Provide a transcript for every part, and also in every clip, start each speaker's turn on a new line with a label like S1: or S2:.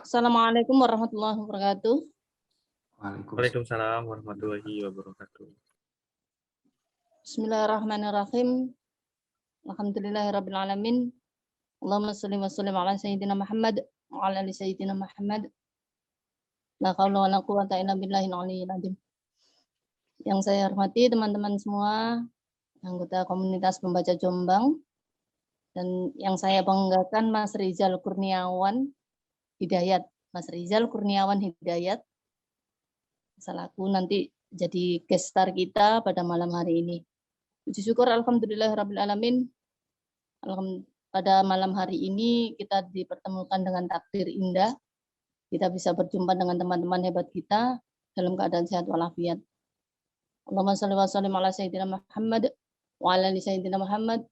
S1: Assalamualaikum warahmatullahi wabarakatuh.
S2: Waalaikumsalam warahmatullahi wabarakatuh.
S1: Bismillahirrahmanirrahim. Alhamdulillahirabbil alamin. Allahumma shalli wa sallim ala sayyidina Muhammad wa ala ali sayyidina Muhammad. La haula wala quwwata illa billahil aliyyil azim. Yang saya hormati teman-teman semua, anggota komunitas pembaca Jombang, dan yang saya banggakan Mas Rizal Kurniawan Hidayat. Mas Rizal Kurniawan Hidayat selaku nanti jadi guest star kita pada malam hari ini. Puji syukur alhamdulillahirabbil alamin. Pada malam hari ini kita dipertemukan dengan takdir indah. Kita bisa berjumpa dengan teman-teman hebat kita dalam keadaan sehat walafiat. Allahumma shalli wa sallim ala sayyidina Muhammad wa ala ali sayyidina Muhammad.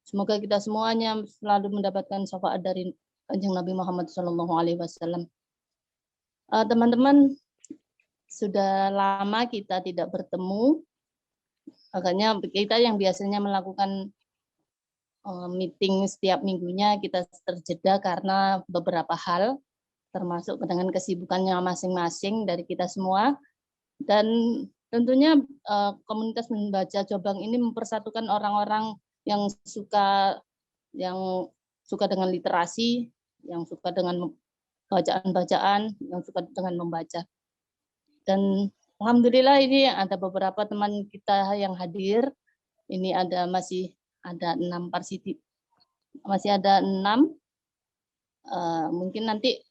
S1: Semoga kita semuanya selalu mendapatkan syafaat dari Kanjeng Nabi Muhammad SAW. Teman-teman, sudah lama kita tidak bertemu. Makanya kita yang biasanya melakukan meeting setiap minggunya kita terjeda karena beberapa hal, termasuk dengan kesibukannya masing-masing dari kita semua. Dan tentunya komunitas membaca Jombang ini mempersatukan orang-orang yang suka dengan literasi, yang suka dengan bacaan-bacaan, yang suka dengan membaca. Dan alhamdulillah ini ada beberapa teman kita yang hadir. Ini masih ada 6 parsiti, masih ada 6. Mungkin nanti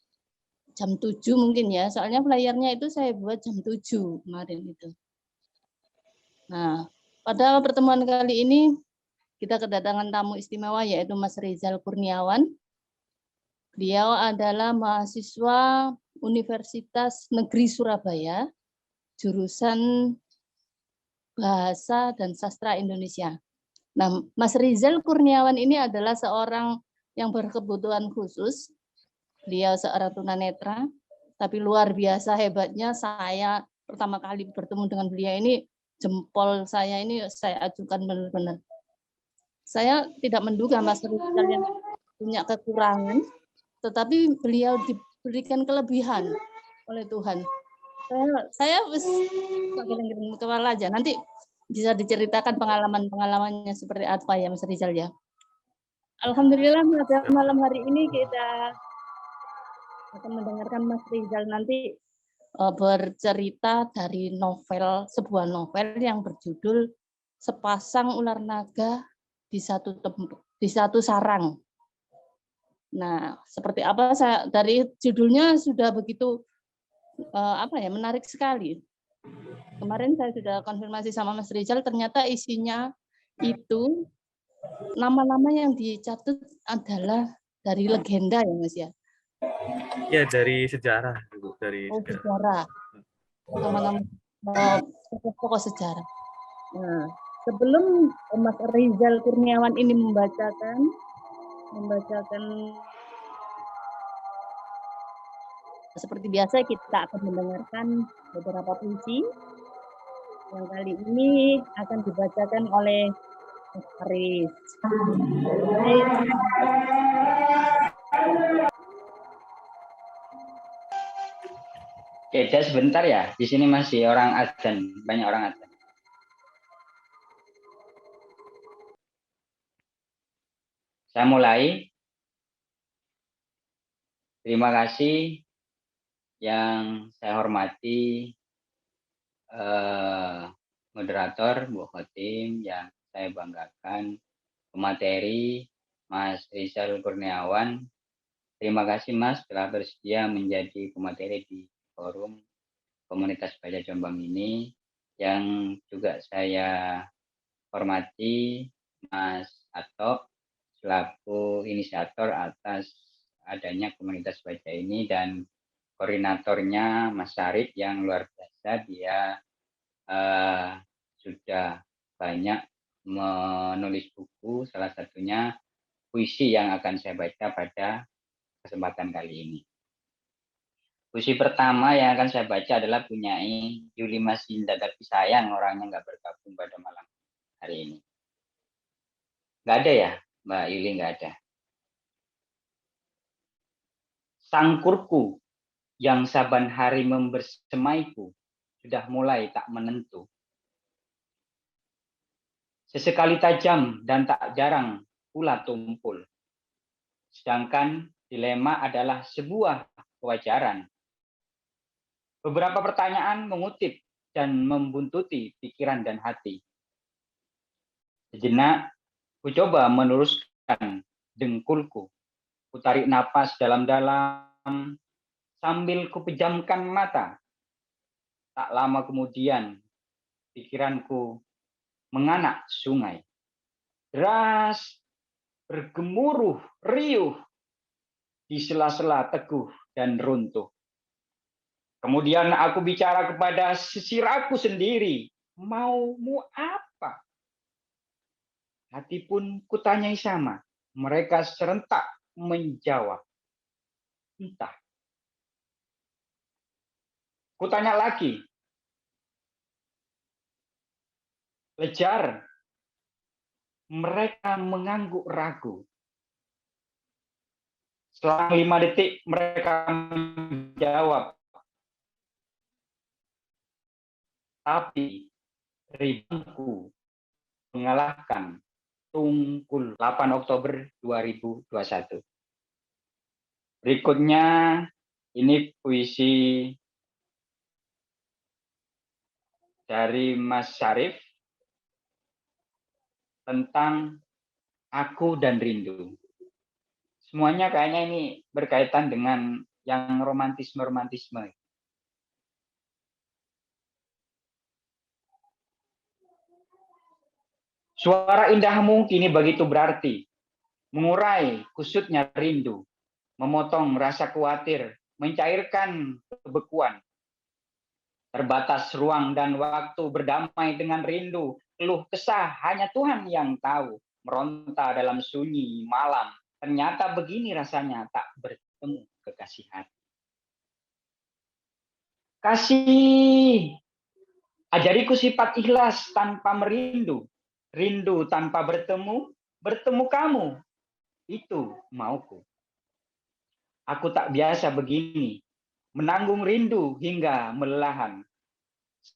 S1: jam 7 mungkin ya, soalnya flyernya itu saya buat jam 7 kemarin itu. Nah, pada pertemuan kali ini kita kedatangan tamu istimewa yaitu Mas Rizal Kurniawan. Beliau adalah mahasiswa Universitas Negeri Surabaya, jurusan Bahasa dan Sastra Indonesia. Nah, Mas Rizal Kurniawan ini adalah seorang yang berkebutuhan khusus. Beliau seorang tunanetra, tapi luar biasa hebatnya. Saya pertama kali bertemu dengan beliau ini, jempol saya ini saya ajukan benar-benar. Saya tidak menduga Mas Rizal yang punya kekurangan, tetapi beliau diberikan kelebihan oleh Tuhan. Saya geleng-geleng kepala aja. Nanti bisa diceritakan pengalaman-pengalamannya seperti apa ya Mas Rizal ya. Alhamdulillah pada malam hari ini kita akan mendengarkan Mas Rizal nanti bercerita dari sebuah novel yang berjudul Sepasang Ular Naga di satu sarang. Nah, seperti apa dari judulnya sudah begitu menarik sekali. Kemarin saya sudah konfirmasi sama Mas Rizal, ternyata isinya itu nama-nama yang dicatat adalah dari legenda ya Mas ya?
S2: Ya, dari sejarah.
S1: Sejarah. Nama-nama pokok sejarah. Nah, sebelum Mas Rizal Kurniawan ini membacakan seperti biasa kita akan mendengarkan beberapa puisi yang kali ini akan dibacakan oleh Mas Aris.
S3: Oke, sebentar ya. Di sini masih orang adzan, banyak orang adzan. Saya mulai. Terima kasih yang saya hormati moderator Bu Khotim, yang saya banggakan pemateri Mas Rizal Kurniawan. Terima kasih Mas telah bersedia menjadi pemateri di forum komunitas baca Jombang ini, yang juga saya hormati Mas Atok selaku inisiator atas adanya komunitas baca ini, dan koordinatornya Mas Syarif yang luar biasa. Dia sudah banyak menulis buku, salah satunya puisi yang akan saya baca pada kesempatan kali ini. Puisi pertama yang akan saya baca adalah punyai Yuli Masinda, tapi sayang orangnya nggak bergabung pada malam hari ini. Nggak ada ya, Mbak Yuli, nggak ada. Sangkurku yang saban hari membersemaiku sudah mulai tak menentu. Sesekali tajam dan tak jarang pula tumpul. Sedangkan dilema adalah sebuah kewajaran. Beberapa pertanyaan mengutip dan membuntuti pikiran dan hati. Sejenak, ku coba meluruskan dengkulku. Ku tarik napas dalam-dalam sambil kupejamkan mata. Tak lama kemudian, pikiranku menganak sungai. Deras, bergemuruh, riuh, di sela-sela teguh dan runtuh. Kemudian aku bicara kepada sisiraku sendiri, maumu apa? Hati pun kutanyai sama. Mereka serentak menjawab, entah. Kutanya lagi, lejar. Mereka mengangguk ragu. Selang 5 detik mereka menjawab, tapi ributku mengalahkan Tungkul. 8 Oktober 2021. Berikutnya ini puisi dari Mas Syarif tentang aku dan rindu. Semuanya kayaknya ini berkaitan dengan yang romantisme-romantisme. Suara indahmu kini begitu berarti, mengurai kusutnya rindu, memotong rasa khawatir, mencairkan kebekuan. Terbatas ruang dan waktu berdamai dengan rindu, keluh kesah hanya Tuhan yang tahu, meronta dalam sunyi malam. Ternyata begini rasanya tak bertemu kekasih hati. Kasih, ajariku sifat ikhlas tanpa merindu. Rindu tanpa bertemu, bertemu kamu. Itu mauku. Aku tak biasa begini, menanggung rindu hingga melelahan.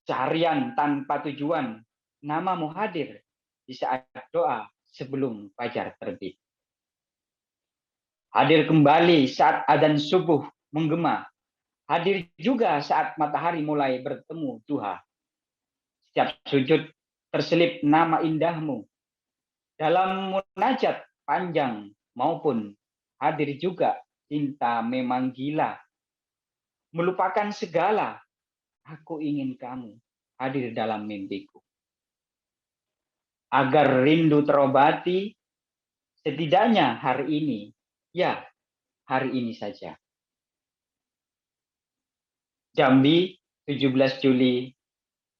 S3: Seharian tanpa tujuan, namamu hadir di saat doa sebelum fajar terbit. Hadir kembali saat adzan subuh menggema. Hadir juga saat matahari mulai bertemu duha. Setiap sujud terselip nama indahmu. Dalam munajat panjang maupun hadir juga cinta memang gila. Melupakan segala, aku ingin kamu hadir dalam mimpiku. Agar rindu terobati, setidaknya hari ini, ya hari ini saja. Jambi, 17 Juli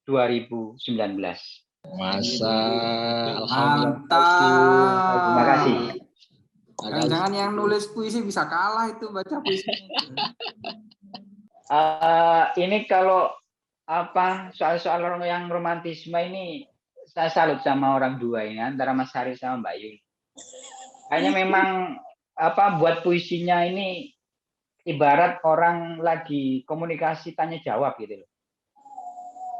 S3: 2019.
S4: Masa,
S5: Mantap.
S3: Terima kasih.
S5: Jangan-jangan yang nulis puisi bisa kalah itu baca puisi.
S3: Ini kalau soal-soal yang romantisme ini saya salut sama orang dua ini, antara Mas Hari sama Mbak Yuli. Kayaknya memang buat puisinya ini ibarat orang lagi komunikasi tanya jawab gitu loh.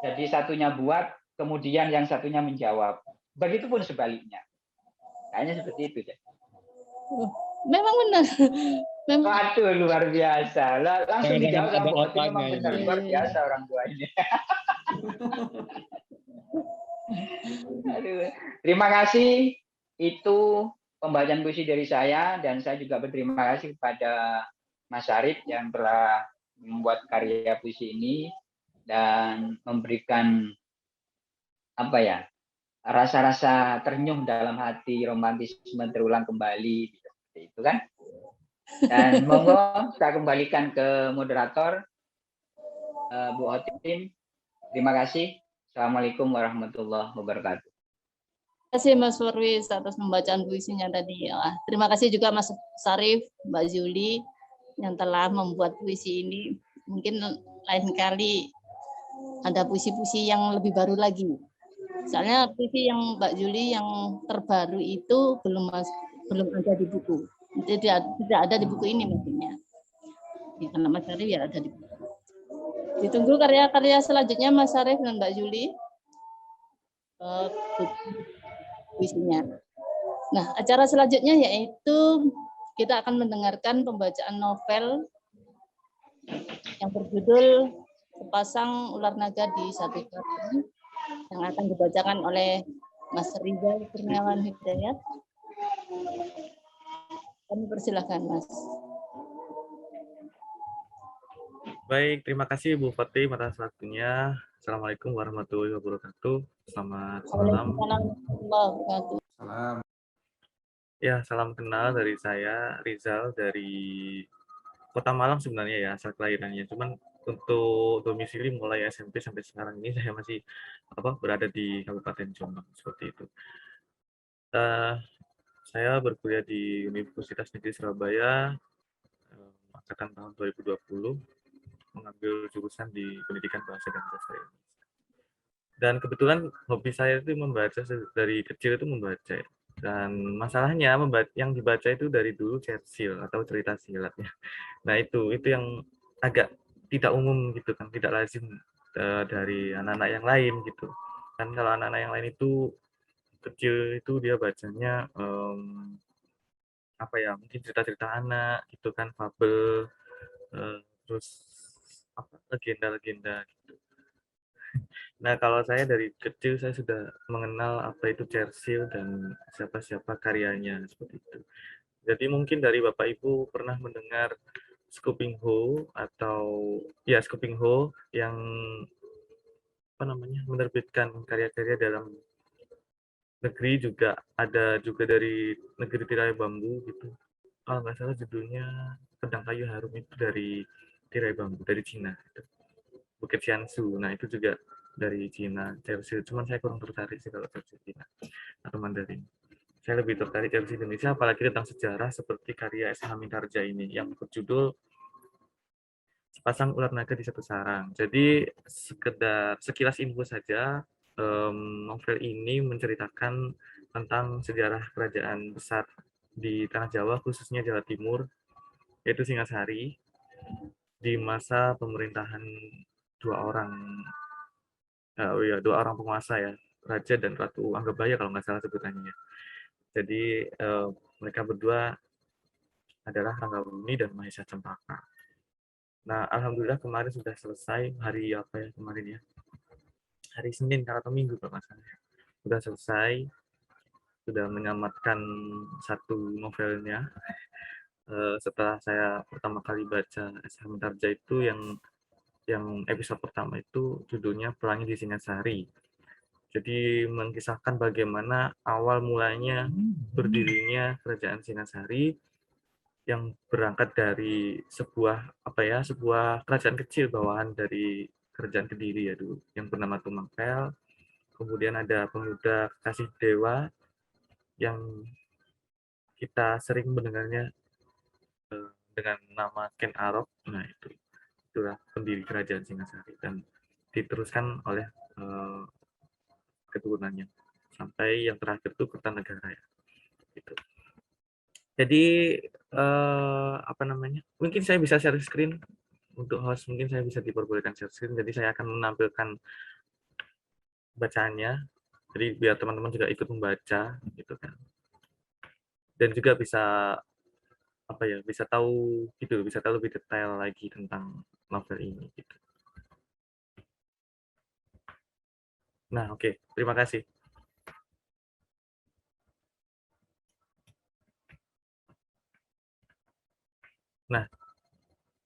S3: Jadi satunya buat, kemudian yang satunya menjawab. Begitupun sebaliknya. Kayaknya seperti itu deh.
S1: Memang benar. Memang.
S3: Waduh, luar biasa. Langsung dijawab sama Bu Oti, memang benar
S1: ini.
S3: luar biasa orang tua ini. Aduh. Terima kasih. Itu pembacaan puisi dari saya, dan saya juga berterima kasih kepada Mas Syarif yang telah membuat karya puisi ini dan memberikan rasa-rasa ternyuh dalam hati, romantisme terulang kembali, seperti itu kan. Dan monggo saya kembalikan ke moderator Bu Otim. Terima kasih. Assalamualaikum warahmatullahi wabarakatuh.
S1: Terima kasih Mas Farwis atas pembacaan puisinya tadi. Terima kasih juga Mas Syarif, Mbak Zuli yang telah membuat puisi ini. Mungkin lain kali ada puisi-puisi yang lebih baru lagi. Soalnya puisi yang Mbak Zuli yang terbaru itu belum ada di buku. Tidak ada di buku ini maksudnya. Ya, anak Mas Arif ya ada di. Ditunggu karya-karya selanjutnya Mas Arif dan Mbak Juli. Puisinya. Nah, acara selanjutnya yaitu kita akan mendengarkan pembacaan novel yang berjudul Sepasang Ular Naga di Satu Kali yang akan dibacakan oleh Mas Rizal Kurniawan Hidayat. Kami persilahkan, Mas.
S2: Baik, terima kasih Bu Fatih atas waktunya. Assalamualaikum warahmatullahi wabarakatuh. Selamat malam.
S5: Salam.
S2: Ya, salam kenal dari saya, Rizal, dari Kota Malang sebenarnya ya, asal kelahirannya. Cuman untuk domisili mulai SMP sampai sekarang ini saya masih berada di Kabupaten Jombang, seperti itu. Saya berkuliah di Universitas Negeri Surabaya, angkatan tahun 2020, mengambil jurusan di Pendidikan Bahasa dan Sastra Indonesia. Dan kebetulan hobi saya itu membaca, dari kecil itu membaca. Dan masalahnya yang dibaca itu dari dulu cersil atau cerita silat ya. Nah itu yang agak tidak umum gitu kan, tidak lazim dari anak-anak yang lain gitu. Kan kalau anak-anak yang lain itu kecil itu dia bacanya mungkin cerita-cerita anak gitu kan, fabel, terus legenda-legenda gitu. Nah, kalau saya dari kecil saya sudah mengenal apa itu cersil dan siapa-siapa karyanya seperti itu. Jadi mungkin dari Bapak Ibu pernah mendengar Scooping Hoe Scooping Hoe yang menerbitkan karya-karya dalam negeri, juga ada juga dari negeri tirai bambu gitu. Kalau nggak salah judulnya Pedang Kayu Harum, itu dari tirai bambu dari Cina gitu. Bukit Xiansu. Nah, itu juga dari Cina, cersil. Cuman saya kurang tertarik sih kalau cersil Cina atau Mandarin. Saya lebih tertarik cersil Indonesia, apalagi tentang sejarah seperti karya S. Hamintarja ini yang berjudul Sepasang Ular Naga di Satu Sarang. Jadi sekilas info saja, novel ini menceritakan tentang sejarah kerajaan besar di Tanah Jawa, khususnya Jawa Timur, yaitu Singasari, di masa pemerintahan dua orang penguasa ya, Raja dan Ratu Anggabaya kalau nggak salah sebutannya. Jadi mereka berdua adalah Ranggabumi dan Mahesa Cempaka. Nah, alhamdulillah kemarin sudah selesai, hari apa ya kemarin ya? Hari Senin atau Minggu kalau nggak salah. Sudah selesai, sudah menamatkan satu novelnya. Setelah saya pertama kali baca S. Hamintarja itu yang episode pertama itu judulnya Pelangi di Singasari. Jadi mengisahkan bagaimana awal mulanya berdirinya kerajaan Singasari yang berangkat dari sebuah kerajaan kecil bawahan dari kerajaan Kediri ya dulu yang bernama Tumangpel. Kemudian ada pemuda kasih dewa yang kita sering mendengarnya dengan nama Ken Arok. Nah, itulah pendiri kerajaan Singasari dan diteruskan oleh keturunannya sampai yang terakhir itu Kertanegara ya. Gitu. Jadi mungkin saya bisa share screen untuk host, mungkin saya bisa diperbolehkan share screen. Jadi saya akan menampilkan bacaannya. Jadi biar teman-teman juga ikut membaca gitu kan. Dan juga bisa bisa tahu lebih detail lagi tentang novel ini gitu. Nah, oke. Terima kasih. Nah,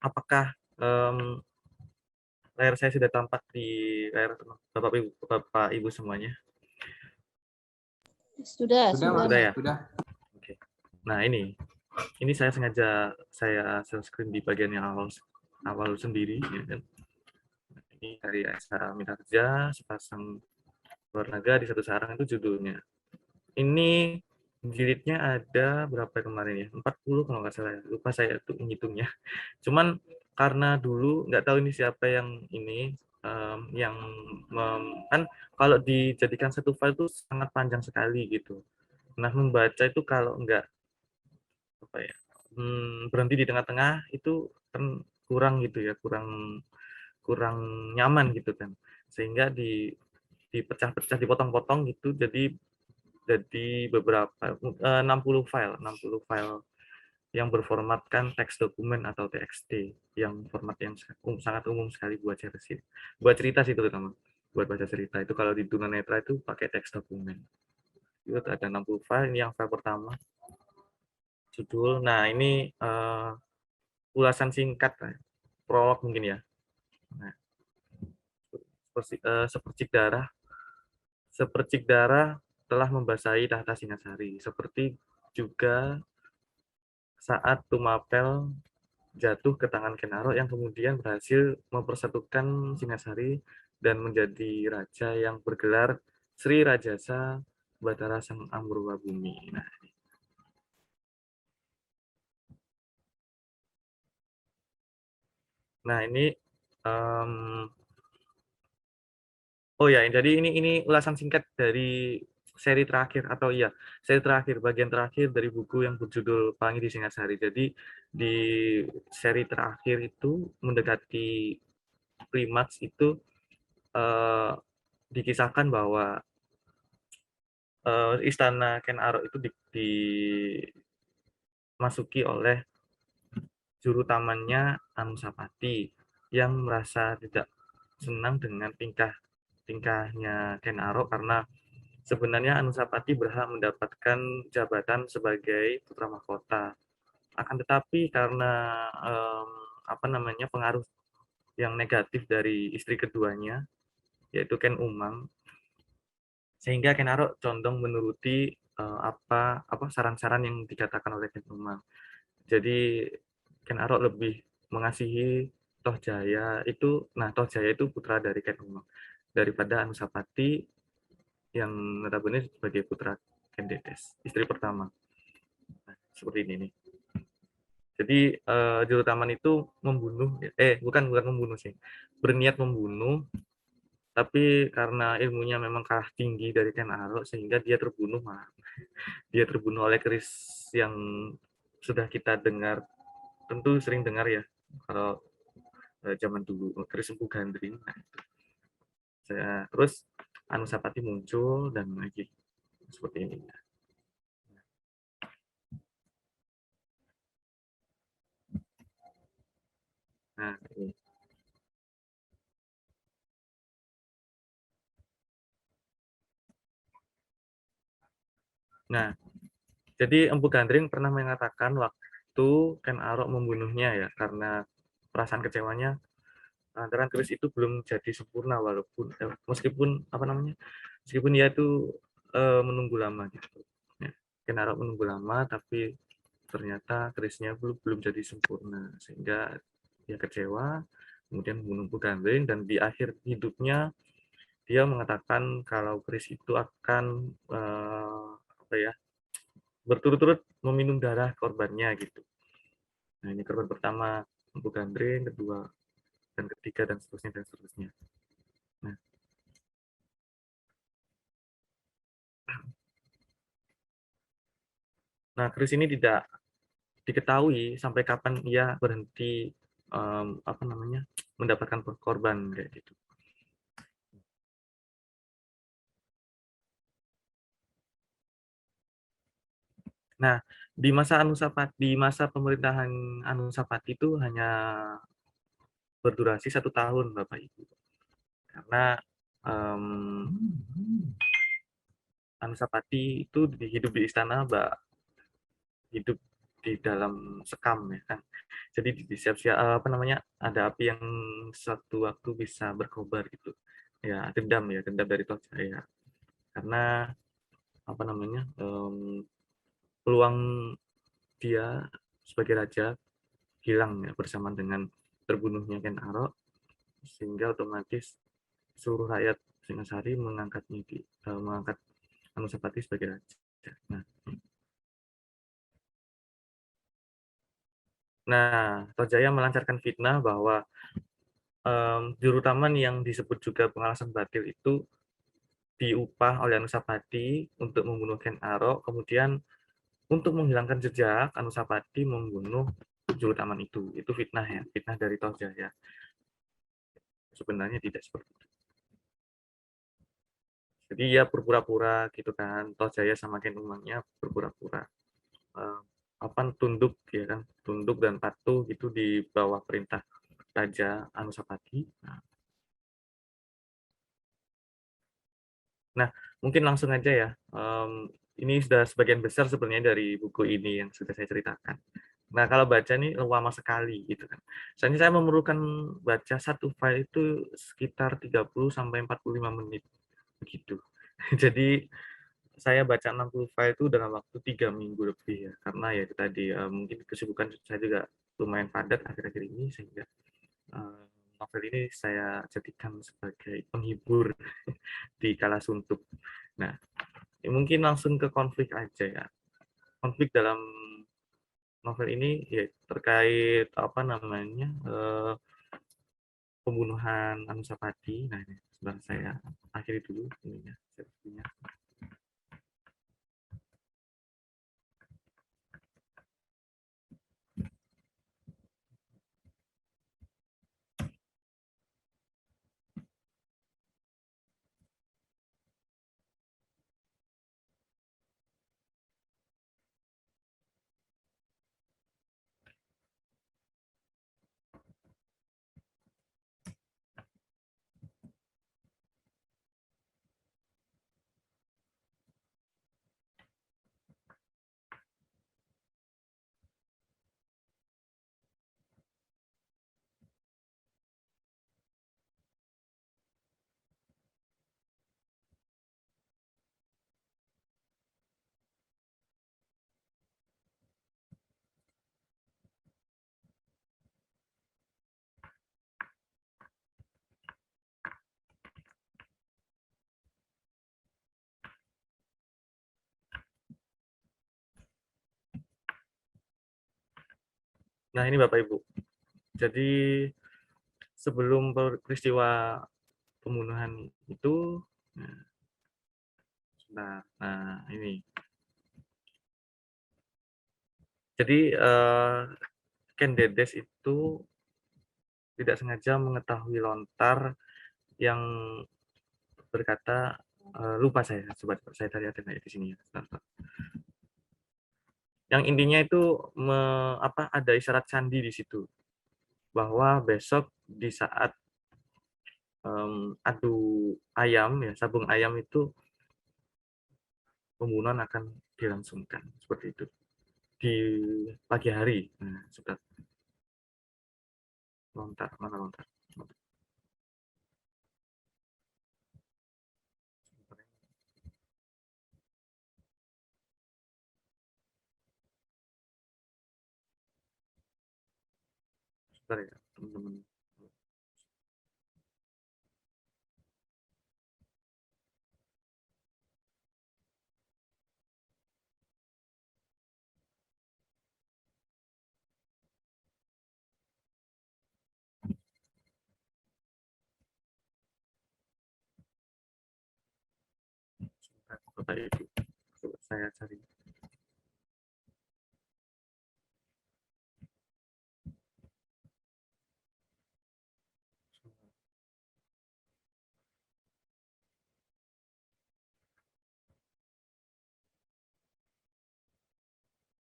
S2: apakah layar saya sudah tampak di layar Bapak Ibu semuanya?
S1: Sudah
S2: ya.
S5: Sudah.
S2: Oke. Nah, ini saya sengaja share screen di bagian yang awal sendiri ya kan. Ini dari S. Hamintarja, Sepasang Ular Naga di Satu Sarang itu judulnya. Ini jilidnya ada berapa kemarin ya? 40 kalau nggak salah. Lupa saya tuh menghitungnya. Cuman karena dulu nggak tahu ini siapa yang ini kan kalau dijadikan satu file itu sangat panjang sekali gitu. Nah, membaca itu kalau nggak berhenti di tengah-tengah itu kan kurang gitu ya, kurang nyaman gitu kan, sehingga dipecah-pecah, dipotong-potong gitu, jadi beberapa 60 file yang berformatkan teks dokumen atau TXT, yang format yang sangat umum sekali buat cerita sih, terutama buat baca cerita itu. Kalau di tunanetra itu pakai teks dokumen. Itu ada 60 file. Ini yang file pertama, judul. Nah, ini ulasan singkat, prolog mungkin ya. Nah, sepercik darah telah membasahi tahta Singasari, seperti juga saat Tumapel jatuh ke tangan Kenaro yang kemudian berhasil mempersatukan Singasari dan menjadi raja yang bergelar Sri Rajasa Batara Sang Amruwa Bumi. Nah ini oh ya, jadi ini ulasan singkat dari seri terakhir, atau iya, seri terakhir, bagian terakhir dari buku yang berjudul Pelangi di Singasari. Jadi di seri terakhir itu mendekati klimaks itu dikisahkan bahwa istana Ken Arok itu dimasuki oleh juru tamannya Anusapati yang merasa tidak senang dengan tingkahnya Ken Arok, karena sebenarnya Anusapati berhak mendapatkan jabatan sebagai putra mahkota. Akan tetapi karena pengaruh yang negatif dari istri keduanya, yaitu Ken Umang, sehingga Ken Arok condong menuruti saran-saran yang dikatakan oleh Ken Umang. Jadi Ken Arok lebih mengasihi Toh Jaya itu. Nah, Toh Jaya itu putra dari Ken Umang daripada Anusapati yang notabene sebagai putra Ken Dedes, istri pertama. Nah, seperti ini nih. Jadi juru taman itu bukan membunuh sih, berniat membunuh, tapi karena ilmunya memang kalah tinggi dari Ken Arok sehingga dia terbunuh oleh keris yang sudah kita dengar, tentu sering dengar ya kalau zaman dulu, keris Empu Gandring. Nah, itu. Terus Anusapati muncul dan lagi seperti ini. Nah, ini. Nah, jadi Empu Gandring pernah mengatakan waktu Ken Arok membunuhnya ya, karena perasaan kecewanya lantaran keris itu belum jadi sempurna, walaupun meskipun dia itu menunggu lama gitu. Ya, Ken Arok menunggu lama, tapi ternyata kerisnya belum jadi sempurna, sehingga dia kecewa, kemudian membunuh Empu Gandring, dan di akhir hidupnya dia mengatakan kalau keris itu akan berturut-turut meminum darah korbannya gitu. Nah, ini korban pertama Empu Gandring, kedua dan ketiga, dan seterusnya. Nah, keris ini tidak diketahui sampai kapan ia berhenti mendapatkan korban kayak gitu. Nah, di masa pemerintahan Anusapati itu hanya berdurasi 1 tahun, Bapak Ibu, karena Anusapati itu hidup di istana, hidup di dalam sekam ya kan. Jadi ada api yang suatu waktu bisa berkobar gitu. Ya, dendam dari Toh Jaya. Karena peluang dia sebagai raja hilang ya bersamaan dengan terbunuhnya Ken Arok, sehingga otomatis seluruh rakyat Singasari mengangkat Anusapati sebagai raja. Nah, Toh Jaya melancarkan fitnah bahwa juru taman yang disebut juga pengalasan batil itu diupah oleh Anusapati untuk membunuh Ken Arok, kemudian untuk menghilangkan jejak, Anusapati membunuh Julutaman itu fitnah ya, fitnah dari Tohjaya. Sebenarnya tidak seperti itu. Jadi ya berpura-pura gitu kan, Tohjaya sama Ken Umangnya berpura-pura tunduk ya kan, tunduk dan patuh gitu di bawah perintah Raja Anusapati. Nah, mungkin langsung aja ya. Ini sudah sebagian besar sebenarnya dari buku ini yang sudah saya ceritakan. Nah, kalau baca nih lama sekali gitu kan. Soalnya saya memerlukan baca satu file itu sekitar 30 sampai 45 menit begitu. Jadi saya baca 60 file itu dalam waktu 3 minggu lebih ya. Karena ya itu tadi mungkin kesibukan saya juga lumayan padat akhir-akhir ini sehingga novel ini saya jadikan sebagai penghibur di kala suntuk. Nah, mungkin langsung ke konflik aja ya. Konflik dalam novel ini ya terkait apa namanya pembunuhan Anusapati. Nah, ini sebentar saya akhiri dulu ininya. Nah, ini Bapak Ibu. Jadi sebelum peristiwa pembunuhan itu, nah ini. Jadi Ken Dedes itu tidak sengaja mengetahui lontar yang berkata lupa saya, sobat saya tadi ada di sini ya. Yang intinya itu ada isyarat sandi di situ bahwa besok di saat adu ayam ya, sabung ayam itu pembunuhan akan dilangsungkan seperti itu di pagi hari. Nah, sudah lontar, mana lontar? Sebentar ya, teman-teman. Bapak Ibu, coba saya cari.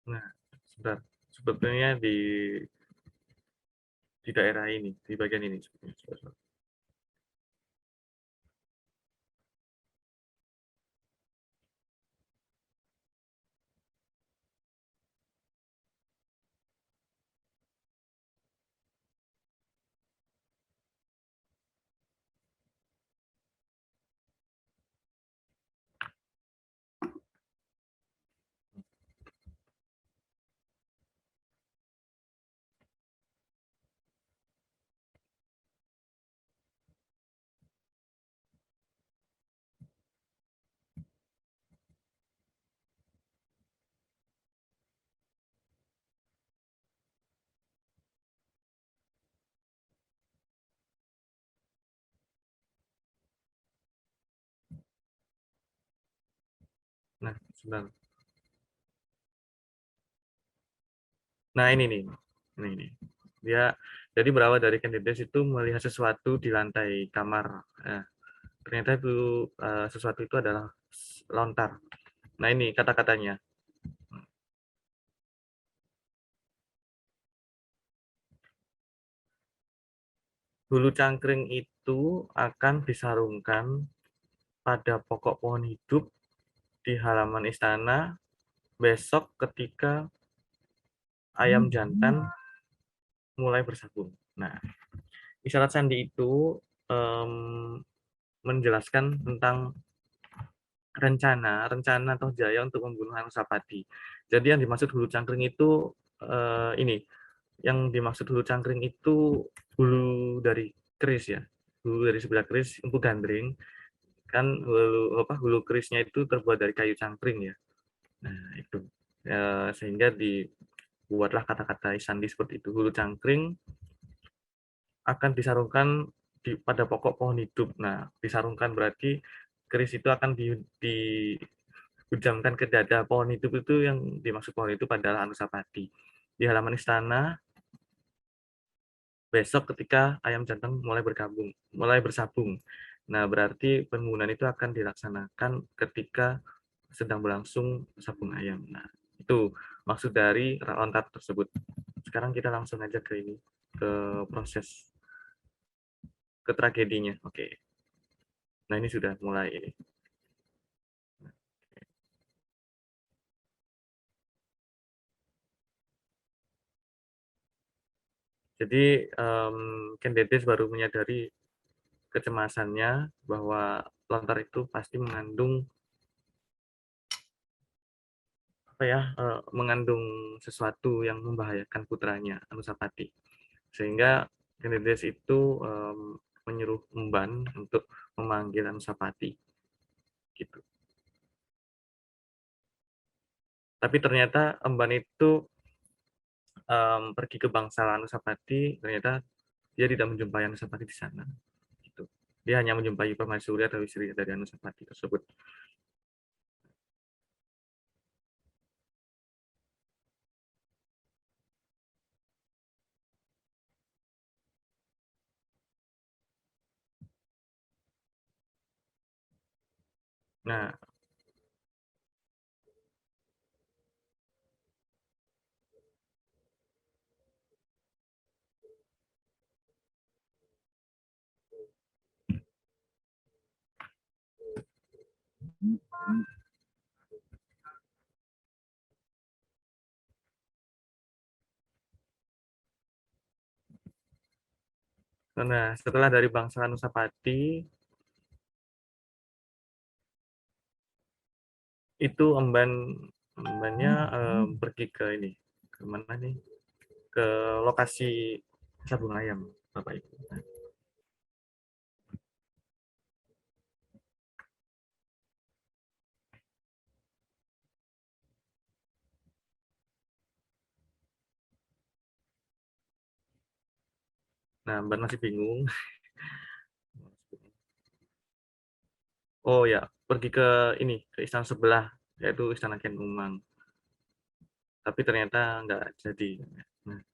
S2: Nah, sebentar. Sebetulnya di daerah ini, di bagian ini sebetulnya. Nah, sebentar. Nah, ini nih. Ini. Dia jadi berawal dari candidates itu melihat sesuatu di lantai kamar. Ternyata itu sesuatu itu adalah lontar. Nah, ini kata-katanya. Hulu cangkring itu akan disarungkan pada pokok pohon hidup di halaman istana besok ketika ayam jantan mulai bersabung. Nah, isyarat sandi itu menjelaskan tentang rencana atau jaya untuk membunuh Anusapati. Jadi yang dimaksud hulu cangkring itu ini, yang dimaksud hulu cangkring itu hulu dari keris ya, hulu dari sebelah keris untuk gandring kan hulu kerisnya itu terbuat dari kayu cangkring ya. Nah itu sehingga dibuatlah kata-kata sandi seperti itu. Hulu cangkring akan disarungkan pada pokok pohon hidup. Nah disarungkan berarti keris itu akan dihujamkan ke dada pohon hidup itu, yang dimaksud pohon itu adalah Anusapati di halaman istana besok ketika ayam jantan mulai bersabung. Nah, berarti pembunuhan itu akan dilaksanakan ketika sedang berlangsung sabung ayam. Nah, itu maksud dari lontar tersebut. Sekarang kita langsung aja ke ini, ke proses, ke tragedinya. Oke. Nah, ini sudah mulai ini. Jadi, Candidates baru menyadari kecemasannya bahwa lontar itu pasti mengandung mengandung sesuatu yang membahayakan putranya Anusapati, sehingga Candidates itu menyuruh Emban untuk memanggil Anusapati gitu. Tapi ternyata Emban itu pergi ke Bangsal Anusapati, ternyata dia tidak menjumpai Anusapati di sana gitu. Dia hanya menjumpai permaisuri atau istri dari Anusapati tersebut. Nah, setelah dari Bangsal Anusapati itu embannya pergi ke ini, ke mana nih, ke lokasi sabung ayam Bapak Ibu. Nah, Mbak masih bingung. Oh ya, pergi ke ini, ke istana sebelah, yaitu Istana Ken Umang. Tapi ternyata nggak jadi. Nah,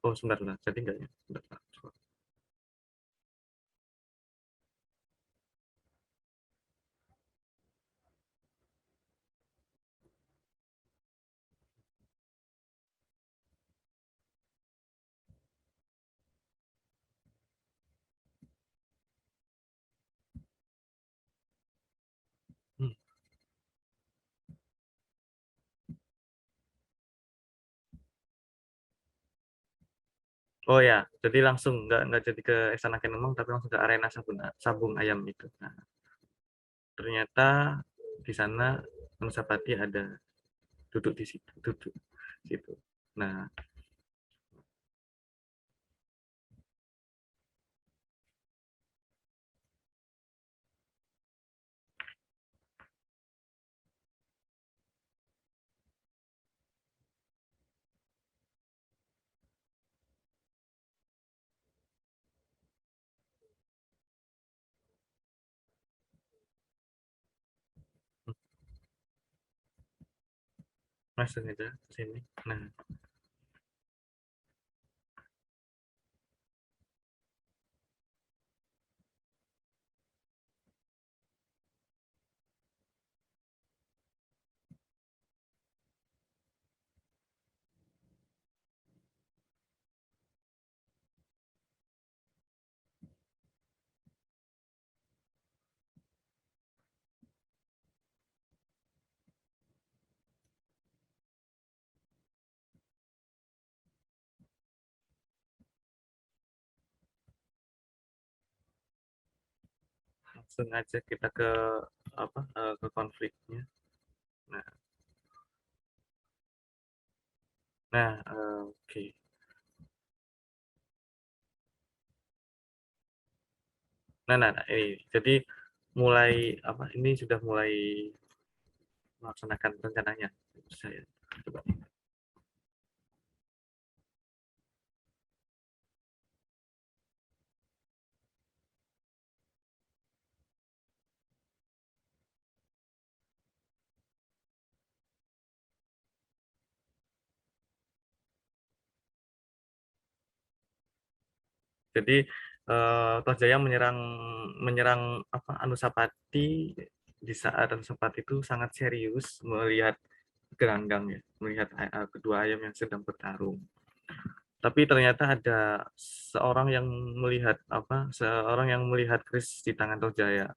S2: oh sebentar, jadi nggak ya? Sebentar, coba. Hmm. Oh ya, jadi langsung nggak jadi ke Istana Ken Umang, tapi langsung ke arena sabung ayam itu. Nah, ternyata di sana Anusapati ada duduk di situ, duduk di situ. Nah, langsung aja ke sini. Nah, langsung aja kita ke ke konfliknya. Oke. Nah, ini jadi mulai ini sudah mulai melaksanakan rencananya. Saya coba. Jadi Tohjaya menyerang Anusapati di saat Anusapati itu sangat serius melihat gelanggang ya, melihat kedua ayam yang sedang bertarung. Tapi ternyata ada seorang yang melihat keris di tangan Tohjaya.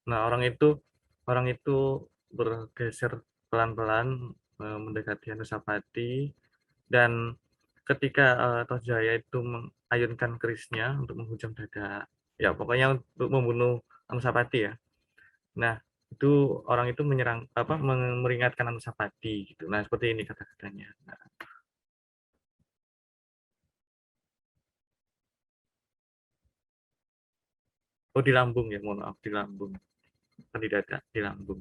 S2: Nah, orang itu bergeser pelan-pelan mendekati Anusapati, dan ketika Tohjaya itu mengayunkan kerisnya untuk menghujam dada, ya pokoknya untuk membunuh Anusapati ya. Nah, itu orang itu meringatkan Anusapati gitu. Nah, seperti ini kata-katanya. Nah, di lambung ya, mohon maaf, di lambung. Bukan di dada, di lambung.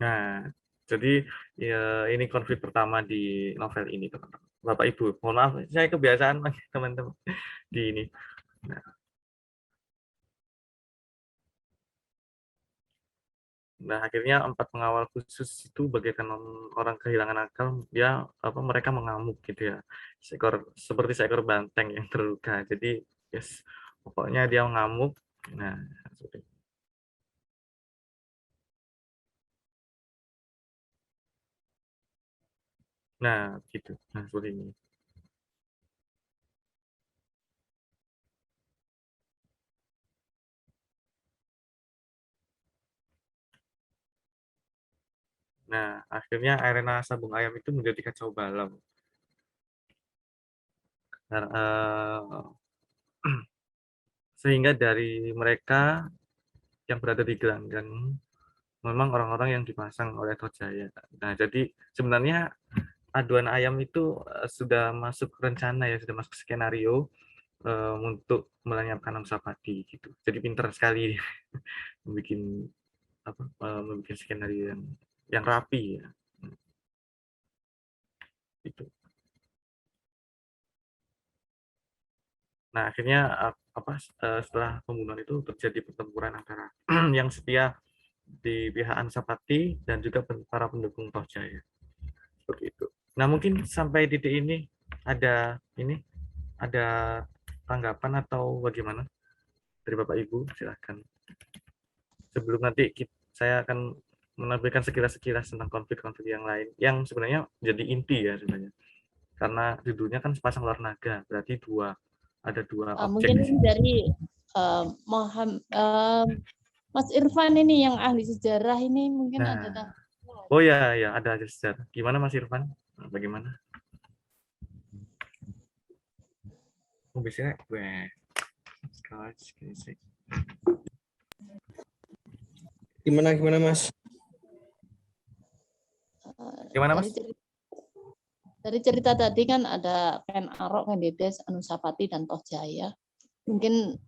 S2: Nah, jadi ya, ini konflik pertama di novel ini, teman-teman. Bapak Ibu, mohon maaf, saya kebiasaan teman-teman di ini. Nah, akhirnya 4 pengawal khusus itu bagaikan orang kehilangan akal, mereka mengamuk gitu ya. Seperti seekor banteng yang terluka. Jadi, yes, pokoknya dia mengamuk. Nah, gitu. Nah, seperti ini. Nah, akhirnya arena sabung ayam itu menjadi kacau balau. Sehingga dari mereka yang berada di gelanggang memang orang-orang yang dipasang oleh Tohjaya. Nah, jadi sebenarnya aduan ayam itu sudah masuk rencana ya, sudah masuk skenario untuk melenyapkan Anusapati gitu. Jadi pintar sekali membuat skenario yang rapi ya. Gitu. Nah, akhirnya setelah pembunuhan itu terjadi pertempuran antara yang setia di pihak Anusapati dan juga para pendukung Tohjaya. Seperti itu. Nah, mungkin sampai titik ini ada tanggapan atau bagaimana dari Bapak Ibu, silakan. Sebelum nanti saya akan menampilkan sekilas-sekilas tentang konflik-konflik yang lain yang sebenarnya jadi inti ya sebenarnya. Karena judulnya kan Sepasang Ular Naga, berarti ada dua objek.
S1: Mungkin dari Mas Irfan ini yang ahli sejarah ini mungkin ada tanggapan.
S2: Oh ya, ada sejarah. Gimana Mas Irfan? Bagaimana? Biasanya
S4: Gimana Mas?
S2: Gimana Mas?
S1: Dari cerita tadi kan ada Ken Arok, Kendedes, Anusapati, dan Tohjaya. Mungkin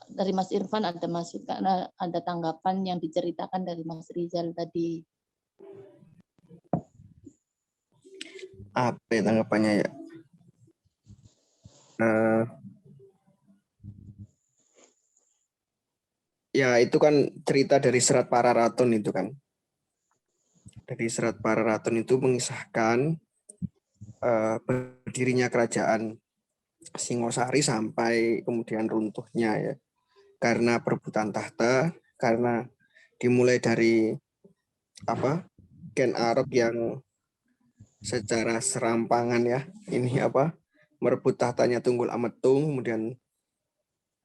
S1: dari Mas Irfan ada masukan, ada tanggapan yang diceritakan dari Mas Rizal tadi.
S4: Apa tanggapannya ya? Ya itu kan cerita dari Serat Para Ratun itu kan. Dari Serat Para Ratun itu mengisahkan berdirinya kerajaan Singosari sampai kemudian runtuhnya ya. Karena perebutan tahta, karena dimulai dari Ken Arok yang secara serampangan ya, ini merebut tahtanya Tunggul Ametung, kemudian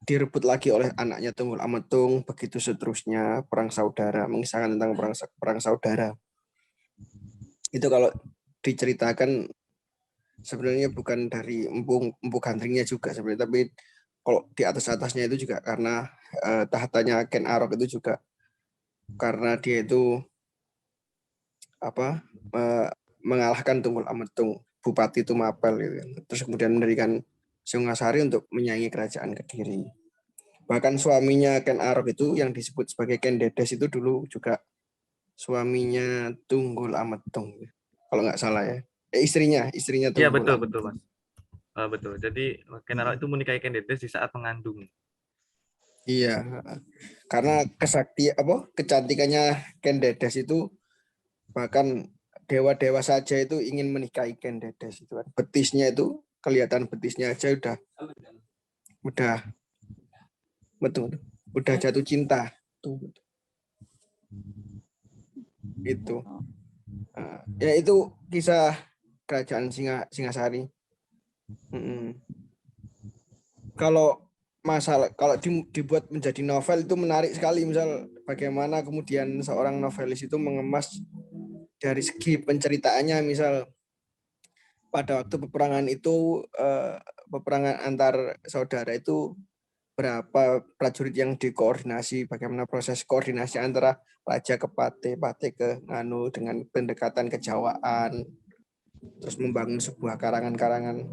S4: direbut lagi oleh anaknya Tunggul Ametung, begitu seterusnya, perang saudara, mengisahkan tentang perang saudara. Itu kalau diceritakan sebenarnya bukan dari empu gandringnya juga sebenarnya, tapi kalau di atasnya itu juga karena tahtanya Ken Arok itu juga karena dia itu mengalahkan Tunggul Ametung, Bupati Tumapel gitu. Terus kemudian mendirikan Singasari untuk menyaingi kerajaan Kediri. Bahkan suaminya Ken Arok itu yang disebut sebagai Ken Dedes itu dulu juga suaminya Tunggul Ametung, kalau nggak salah ya. Istrinya
S2: Iya,
S4: Tunggul
S2: betul
S4: Ametung.
S2: Mas. Betul. Jadi Ken Arok itu menikahi Ken Dedes di saat mengandung.
S4: Iya, karena kecantikannya Ken Dedes itu bahkan dewa-dewa saja itu ingin menikahi Ken Dedes itu kan. Betisnya itu kelihatan, betisnya aja udah betul, udah jatuh cinta tuh. Itu. Ya itu kisah kerajaan Singasari. Kalau dibuat menjadi novel itu menarik sekali, misal bagaimana kemudian seorang novelis itu mengemas dari segi penceritaannya, misal pada waktu peperangan itu peperangan antar saudara itu berapa prajurit yang dikoordinasi, bagaimana proses koordinasi antara raja ke pate ke Nganu dengan pendekatan kejawaan, terus membangun sebuah karangan-karangan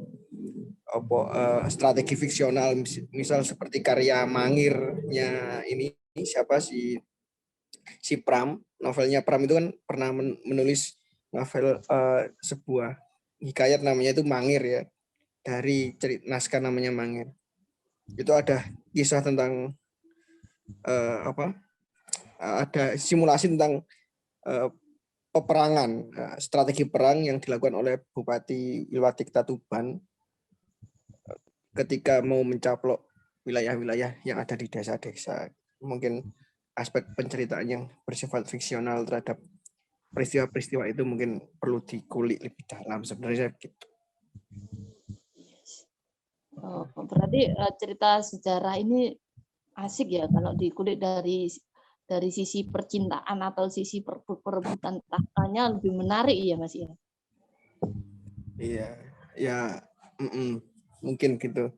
S4: strategi fiksional, misal seperti karya Mangirnya ini siapa si Pram, novelnya Pram itu kan pernah menulis novel sebuah hikayat namanya itu Mangir ya, dari naskah namanya Mangir. Itu ada kisah tentang ada simulasi tentang peperangan, strategi perang yang dilakukan oleh Bupati Wilwatikta Tuban ketika mau mencaplok wilayah-wilayah yang ada di desa-desa. Mungkin aspek penceritaan yang bersifat fiksional terhadap peristiwa-peristiwa itu mungkin perlu dikulik lebih dalam sebenarnya gitu.
S1: Berarti cerita sejarah ini asik ya kalau dikulik dari sisi percintaan atau sisi perebutan tahtanya, lebih menarik ya Mas ya.
S4: Iya, ya mungkin gitu.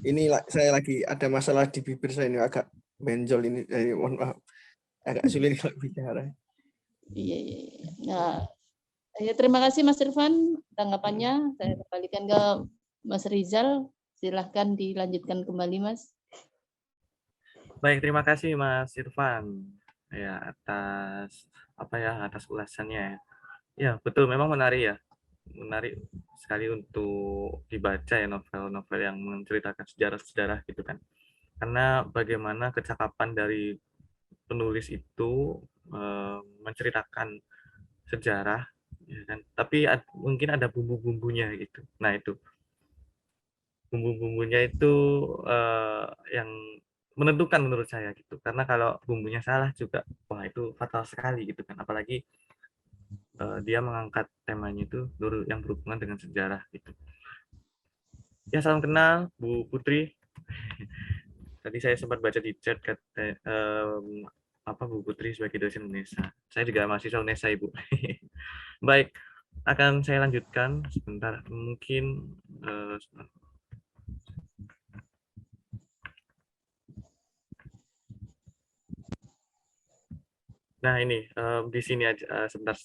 S4: Ini saya lagi ada masalah di bibir saya ini, agak benjol ini, mohon maaf, agak sulit kalau bicara.
S1: Iya. Nah, ya, terima kasih Mas Irfan tanggapannya. Saya kembalikan ke Mas Rizal. Silahkan dilanjutkan kembali Mas.
S2: Baik, terima kasih Mas Irfan ya atas ulasannya. Ya, betul, memang menarik sekali untuk dibaca ya novel-novel yang menceritakan sejarah-sejarah gitu kan. Karena bagaimana kecakapan dari penulis itu menceritakan sejarah ya kan, tapi mungkin ada bumbu-bumbunya gitu. Nah, itu bumbu-bumbunya itu yang menentukan menurut saya gitu, karena kalau bumbunya salah juga wah itu fatal sekali gitu kan, apalagi dia mengangkat temanya itu yang berhubungan dengan sejarah gitu. Ya, salam kenal Bu Putri. Tadi saya sempat baca di chat Bu Putri sebagai dosen UNESA. Saya juga mahasiswa UNESA Ibu. Baik, akan saya lanjutkan sebentar, mungkin sebentar. Nah, ini di sini aja sebentar.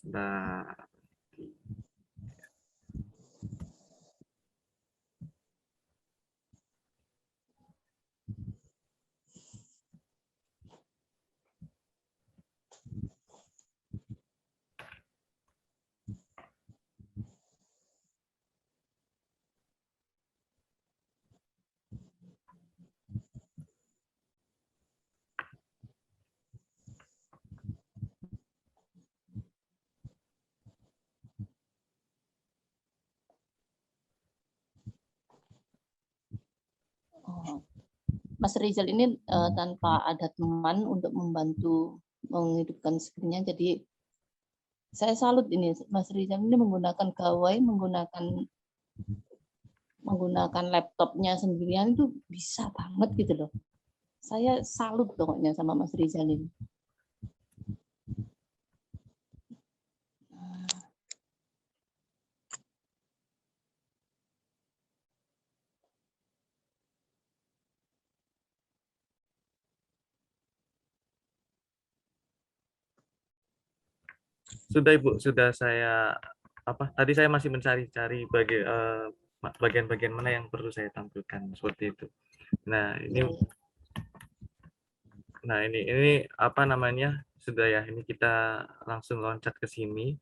S1: Mas Rizal ini tanpa ada teman untuk membantu menghidupkan skripnya, jadi saya salut ini Mas Rizal ini menggunakan gawai, menggunakan laptopnya sendirian itu bisa banget gitu loh. Saya salut pokoknya sama Mas Rizal ini.
S2: Sudah Ibu, sudah saya tadi saya masih mencari-cari bagian-bagian mana yang perlu saya tampilkan seperti itu. Nah, ini apa namanya? Sudah ya, ini kita langsung loncat ke sini.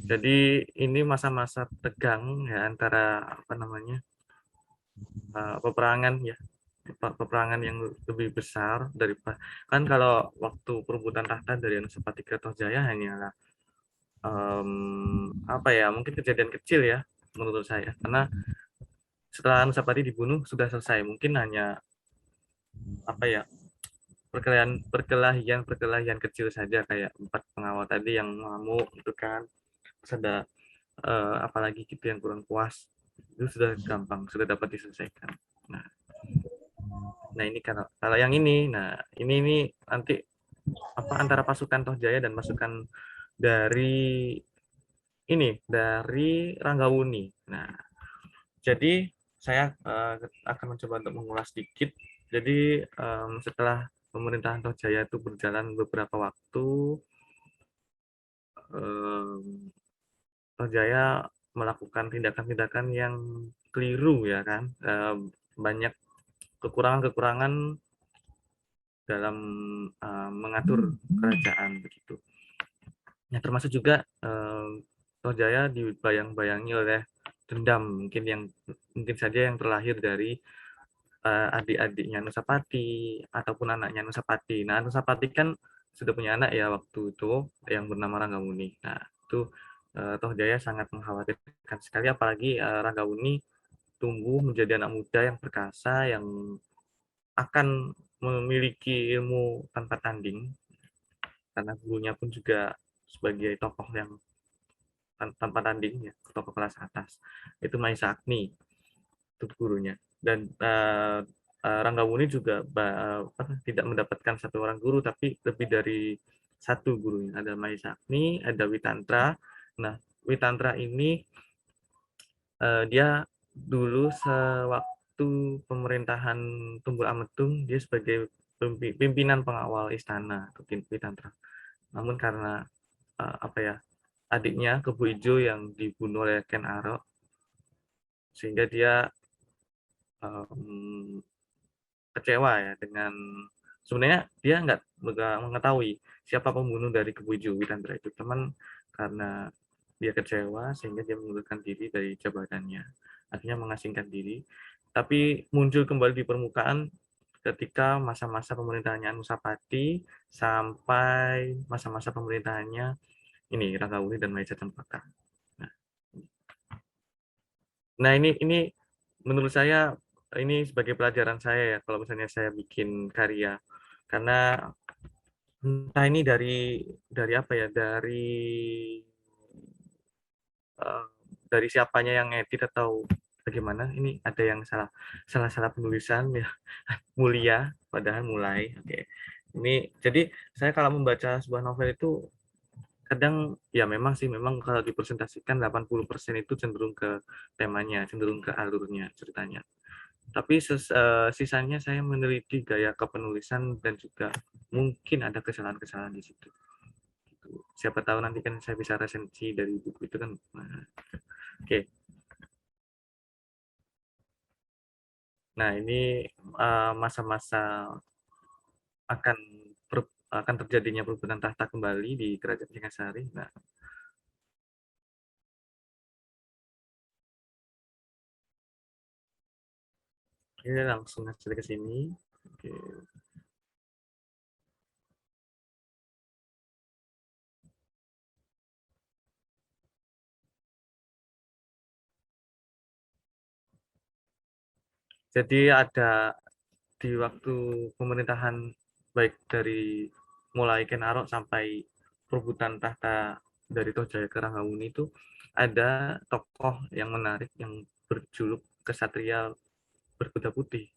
S2: Jadi ini masa-masa tegang ya antara apa namanya? Peperangan ya. Peperangan yang lebih besar dari kan kalau waktu perebutan tahta dari Anusapati ke Tohjaya hanyalah apa ya, mungkin kejadian kecil ya menurut saya, karena setelah Anusapati dibunuh sudah selesai, mungkin hanya apa ya, perkelahian kecil saja kayak 4 pengawal tadi yang ngamuk itu kan, terus ada apalagi gitu yang kurang puas, itu sudah gampang, sudah dapat diselesaikan. Nah ini kalau yang ini, ini nanti apa antara pasukan Tohjaya dan pasukan dari Ranggawuni. Nah, jadi saya akan mencoba untuk mengulas sedikit. Jadi setelah pemerintahan Tohjaya itu berjalan beberapa waktu, Tohjaya melakukan tindakan-tindakan yang keliru ya kan, banyak kekurangan-kekurangan dalam mengatur kerajaan begitu. Ya, termasuk juga Tohjaya dibayang-bayangi oleh dendam mungkin saja yang terlahir dari adik-adiknya Nusapati ataupun anaknya Nusapati. Nah, Nusapati kan sudah punya anak ya waktu itu yang bernama Ranggawuni. Nah, itu Tohjaya sangat mengkhawatirkan sekali, apalagi Ranggawuni tumbuh menjadi anak muda yang perkasa, yang akan memiliki ilmu tanpa tanding, karena gurunya pun juga sebagai tokoh yang tanpa tanding ya, tokoh kelas atas. Itu Maisa Agni, itu gurunya. Dan Ranggawuni juga tidak mendapatkan satu orang guru, tapi lebih dari satu gurunya. Ada Maisa Agni, ada Witantra. Nah, Witantra ini dia dulu sewaktu pemerintahan Tunggul Ametung, dia sebagai pimpinan pengawal istana Witantra. Namun karena apa ya, adiknya Kebu Ijo yang dibunuh oleh Ken Arok, sehingga dia kecewa ya dengan, sebenarnya dia nggak mengetahui siapa pembunuh dari Kebu Ijo Witantra itu, teman karena dia kecewa sehingga dia mengundurkan diri dari jabatannya, akhirnya mengasingkan diri, tapi muncul kembali di permukaan ketika masa-masa pemerintahannya Anusapati sampai masa-masa pemerintahannya ini Ranggawuni dan Maisa Cempaka. Nah, ini menurut saya ini sebagai pelajaran saya ya kalau misalnya saya bikin karya, karena entah ini dari apa ya, dari siapanya yang edit atau bagaimana, ini ada yang salah penulisan ya, Mulia padahal Mulai. Oke. Ini jadi saya kalau membaca sebuah novel itu kadang ya memang kalau dipresentasikan 80% itu cenderung ke temanya, cenderung ke alurnya ceritanya. Tapi sisanya saya meneliti gaya kepenulisan dan juga mungkin ada kesalahan-kesalahan di situ. Siapa tahu nanti kan saya bisa resensi dari buku itu kan. Nah, oke. Nah, ini masa-masa akan terjadinya perebutan tahta kembali di Kerajaan Singasari. Nah, ini langsung saja ke sini. Oke. Jadi ada di waktu pemerintahan baik dari mulai Ken Arok sampai perebutan tahta dari Tohjaya ke Ranggabuni itu ada tokoh yang menarik yang berjuluk kesatria berkuda putih,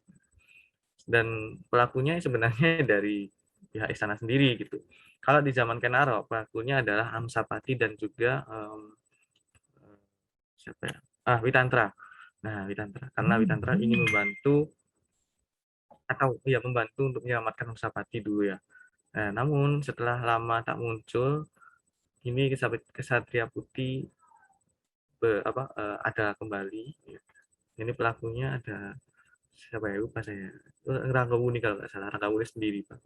S2: dan pelakunya sebenarnya dari pihak istana sendiri gitu. Kalau di zaman Ken Arok pelakunya adalah Amsapati dan juga siapa ya? Witantra. Nah, Witantra. Karena Witantra ingin membantu atau ya membantu untuk menyelamatkan Amsapati dulu ya. Nah, namun setelah lama tak muncul, ini kesatria putih ada kembali. Ini pelakunya ada siapa ya, lupa saya. Ranggabuni kalau nggak salah, Ranggabuni sendiri Pak.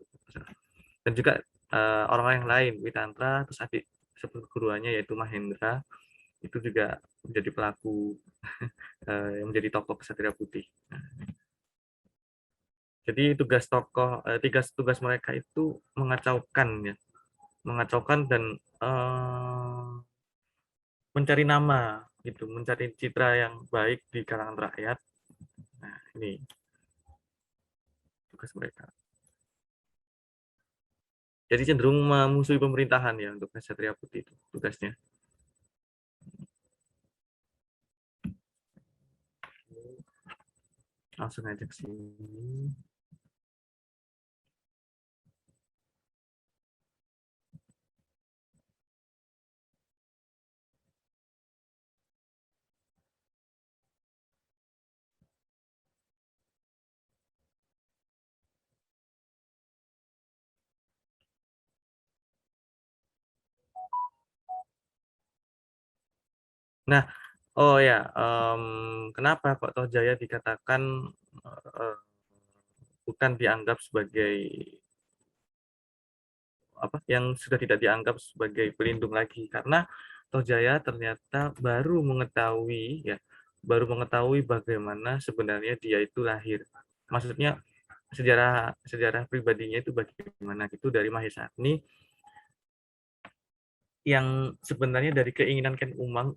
S2: Dan juga orang yang lain, Witantra, terus adik seperguruannya yaitu Mahendra, itu juga menjadi pelaku yang menjadi tokoh kesatria putih. Nah, jadi tugas mereka itu mengacaukan ya, mengacaukan dan mencari nama gitu, mencari citra yang baik di kalangan rakyat. Nah, ini tugas mereka. Jadi cenderung memusuhi pemerintahan ya untuk kesatria putih itu tugasnya. Langsung aja ke sini. Nah, oh ya, kenapa kok Tohjaya dikatakan bukan dianggap sebagai yang sudah tidak dianggap sebagai pelindung lagi, karena Tohjaya ternyata baru mengetahui bagaimana sebenarnya dia itu lahir. Maksudnya sejarah pribadinya itu bagaimana gitu dari Mahesatmi, yang sebenarnya dari keinginan Ken Umang.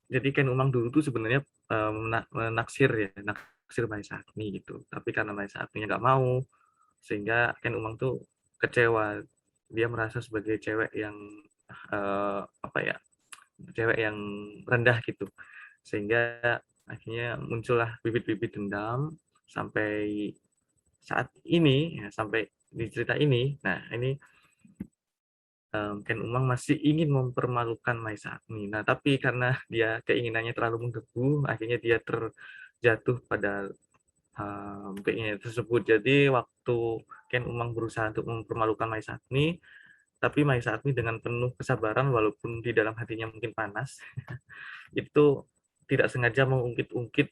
S2: Jadi Ken Umang dulu tuh sebenarnya naksir Mahesatmi gitu, tapi karena Mahesatminya nggak mau, sehingga Ken Umang tuh kecewa. Dia merasa sebagai cewek yang cewek yang rendah gitu, sehingga akhirnya muncullah bibit-bibit dendam sampai saat ini ya, sampai di cerita ini. Nah, ini Ken Umang masih ingin mempermalukan Mahesatmi. Nah, tapi karena dia keinginannya terlalu menggebu, akhirnya dia terjatuh pada keinginan tersebut. Jadi waktu Ken Umang berusaha untuk mempermalukan Mahesatmi, tapi Mahesatmi dengan penuh kesabaran walaupun di dalam hatinya mungkin panas, itu tidak sengaja mengungkit-ungkit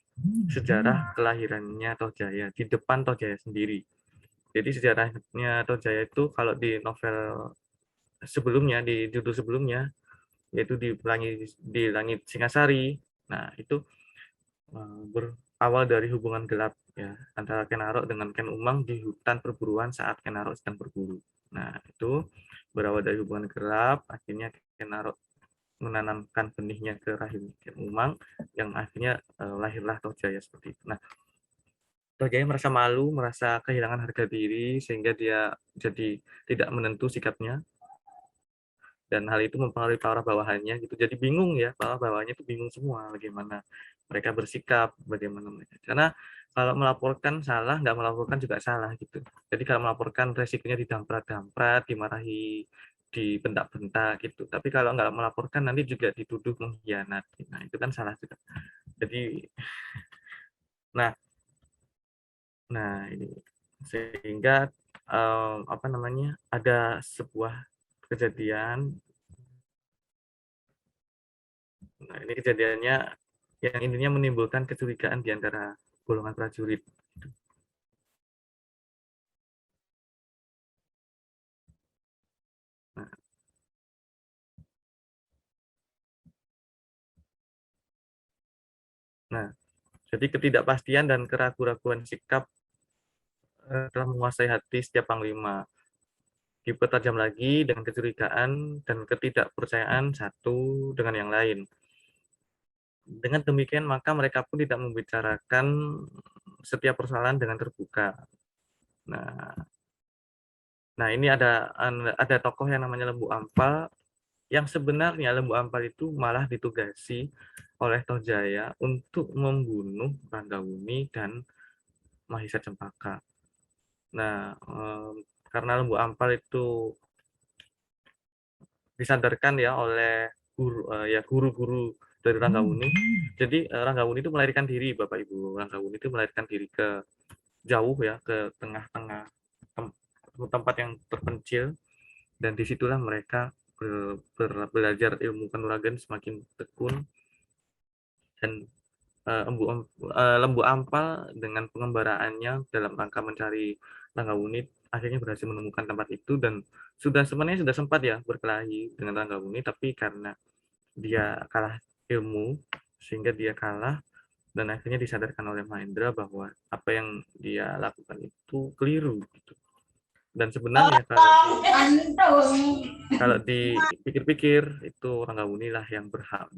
S2: sejarah kelahirannya Tohjaya di depan Tohjaya sendiri. Jadi sejarahnya Tohjaya itu kalau di novel sebelumnya, di judul sebelumnya, yaitu di Langit Singasari. Nah, itu berawal dari hubungan gelap ya antara Ken Arok dengan Ken Umang di hutan perburuan saat Ken Arok sedang berburu. Nah, itu berawal dari hubungan gelap, akhirnya Ken Arok menanamkan benihnya ke rahim Ken Umang, yang akhirnya lahirlah Tohjaya seperti itu. Nah, Tohjaya merasa malu, merasa kehilangan harga diri, sehingga dia jadi tidak menentu sikapnya, dan hal itu mempengaruhi para bawahannya gitu. Jadi bingung ya, para bawahannya itu bingung semua bagaimana mereka bersikap, bagaimana mereka. Karena kalau melaporkan salah, nggak melaporkan juga salah gitu. Jadi kalau melaporkan resikonya didamprat-damprat, dimarahi, dibentak-bentak gitu. Tapi kalau nggak melaporkan nanti juga dituduh mengkhianati. Nah, itu kan salah juga. Jadi nah ini sehingga ada sebuah kejadian. Nah, ini kejadiannya yang intinya menimbulkan kecurigaan di antara golongan prajurit. Nah, jadi ketidakpastian dan keraguan-raguan sikap telah menguasai hati setiap panglima. Dipertajam lagi dengan kecurigaan dan ketidakpercayaan satu dengan yang lain. Dengan demikian, maka mereka pun tidak membicarakan setiap persoalan dengan terbuka. Nah ini ada tokoh yang namanya Lembu Ampal, yang sebenarnya Lembu Ampal itu malah ditugasi oleh Tohjaya untuk membunuh Ranggawuni dan Mahisa Cempaka. Nah, karena Lembu Ampal itu disadarkan ya oleh guru-guru dari Ranggawuni. Jadi Ranggawuni itu melarikan diri, Bapak Ibu. Ranggawuni itu melarikan diri ke jauh ya, ke tengah-tengah tempat yang terpencil, dan disitulah mereka belajar ilmu kanuragan semakin tekun, dan Lembu Ampal dengan pengembaraannya dalam rangka mencari Ranggawuni akhirnya berhasil menemukan tempat itu, dan sebenarnya sudah sempat ya berkelahi dengan Ranggawuni, tapi karena dia kalah ilmu sehingga dia kalah, dan akhirnya disadarkan oleh Mahendra bahwa apa yang dia lakukan itu keliru gitu. Dan sebenarnya kalau dipikir-pikir itu Ranggawuni lah yang berhak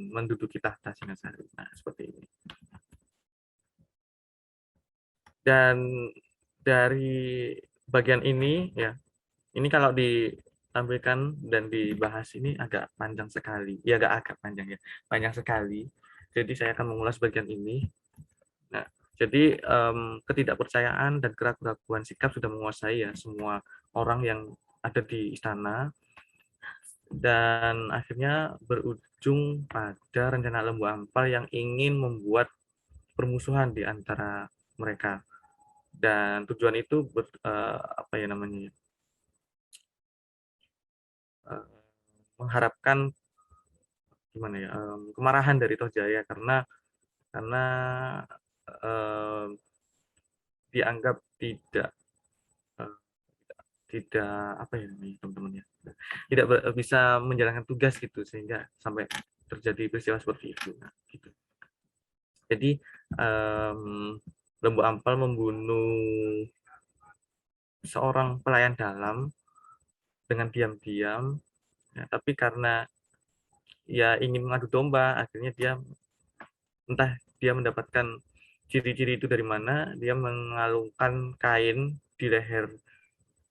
S2: menduduki tahta Singasari. Nah, seperti ini. Dan dari bagian ini ya, ini kalau ditampilkan dan dibahas ini agak panjang sekali. Ya agak panjang ya, panjang sekali. Jadi saya akan mengulas bagian ini. Nah, jadi ketidakpercayaan dan keraguan sikap sudah menguasai ya semua orang yang ada di istana, dan akhirnya berujung pada rencana Lembu Ampal yang ingin membuat permusuhan di antara mereka, dan tujuan itu mengharapkan gimana ya, kemarahan dari Tohjaya karena dianggap tidak apa ya teman-teman ya, tidak bisa menjalankan tugas gitu, sehingga sampai terjadi peristiwa seperti itu. Nah, gitu. Jadi Lembu Ampal membunuh seorang pelayan dalam dengan diam-diam, ya, tapi karena ya ingin mengadu domba, akhirnya entah dia mendapatkan ciri-ciri itu dari mana, dia mengalungkan kain di leher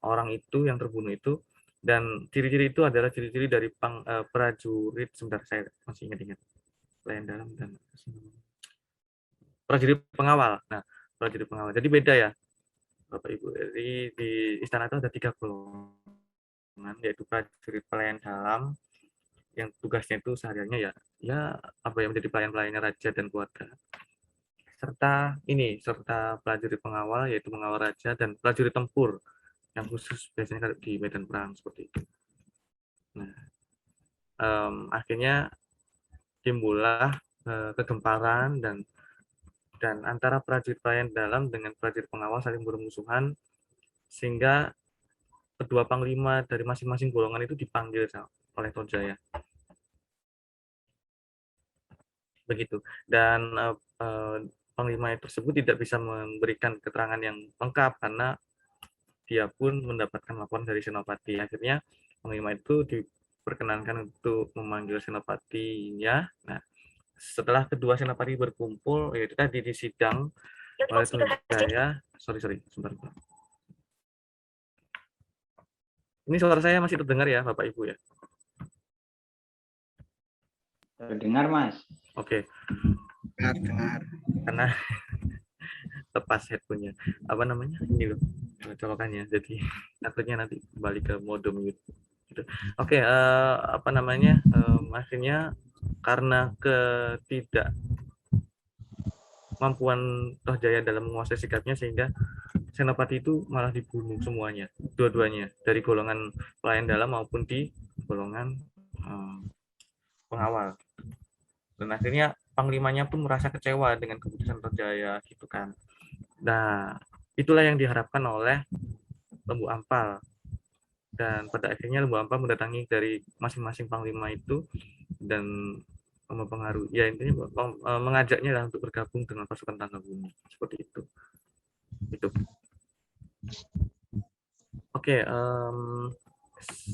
S2: orang itu yang terbunuh itu, dan ciri-ciri itu adalah ciri-ciri dari prajurit, sebentar saya masih ingat pelayan dalam dan prajurit pengawal. Nah, prajurit pengawal. Jadi beda ya, Bapak Ibu. Jadi di istana itu ada 3 golongan, yaitu prajurit pelayan dalam yang tugasnya itu sehariannya ya apa yang menjadi pelayan-pelayannya raja dan keluarga. Serta prajurit pengawal, yaitu pengawal raja, dan prajurit tempur yang khusus biasanya di medan perang seperti itu. Nah, akhirnya timbullah kegemparan dan antara prajurit pelayan dalam dengan prajurit pengawal saling bermusuhan, sehingga kedua panglima dari masing-masing golongan itu dipanggil oleh Tohjaya. Begitu. Dan panglima tersebut tidak bisa memberikan keterangan yang lengkap karena dia pun mendapatkan laporan dari Senopati. Akhirnya panglima itu diperkenankan untuk memanggil Senopatinya. Nah, setelah kedua Senopati berkumpul, yaitu tadi di sidang oleh Tohjaya. Sorry, sebentar. Ini suara saya masih terdengar ya, Bapak Ibu ya?
S3: Terdengar, Mas.
S2: Oke.
S4: Dengar.
S2: Karena lepas headphone-nya. Apa namanya? Ini loh, colokannya. Jadi takutnya nanti kembali ke mode mute. Gitu. Oke, akhirnya karena ketidakmampuan Tohjaya dalam menguasai sikapnya, sehingga Senopati itu malah dibunuh semuanya, dua-duanya, dari golongan pelayan dalam maupun di golongan pengawal. Dan akhirnya panglimanya pun merasa kecewa dengan keputusan Tohjaya gitu kan. Nah, itulah yang diharapkan oleh Lembu Ampal. Dan pada akhirnya Lembu Ampal mendatangi dari masing-masing panglima itu dan mempengaruhi, ya intinya mengajaknya lah untuk bergabung dengan pasukan Ranggabumi, seperti itu. Oke,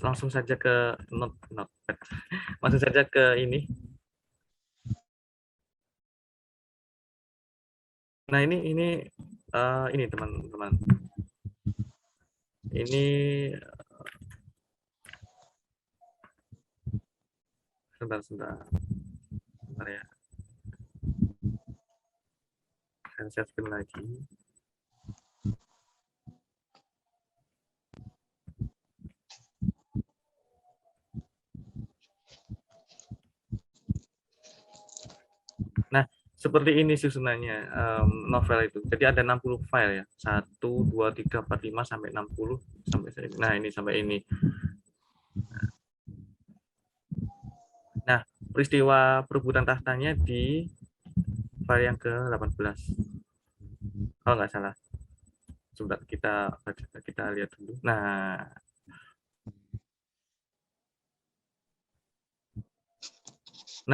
S2: langsung saja ke langsung saja ke ini. Nah ini teman-teman. ini sebentar ya. Saya share screen lagi. Nah, seperti ini susunannya novel itu. Jadi ada 60 file ya. 1, 2, 3, 4, 5 sampai 60 sampai sini. Nah, ini sampai ini. Nah, peristiwa perebutan tahtanya di file yang ke-18. Kalau nggak salah. Sebentar kita lihat dulu. Nah,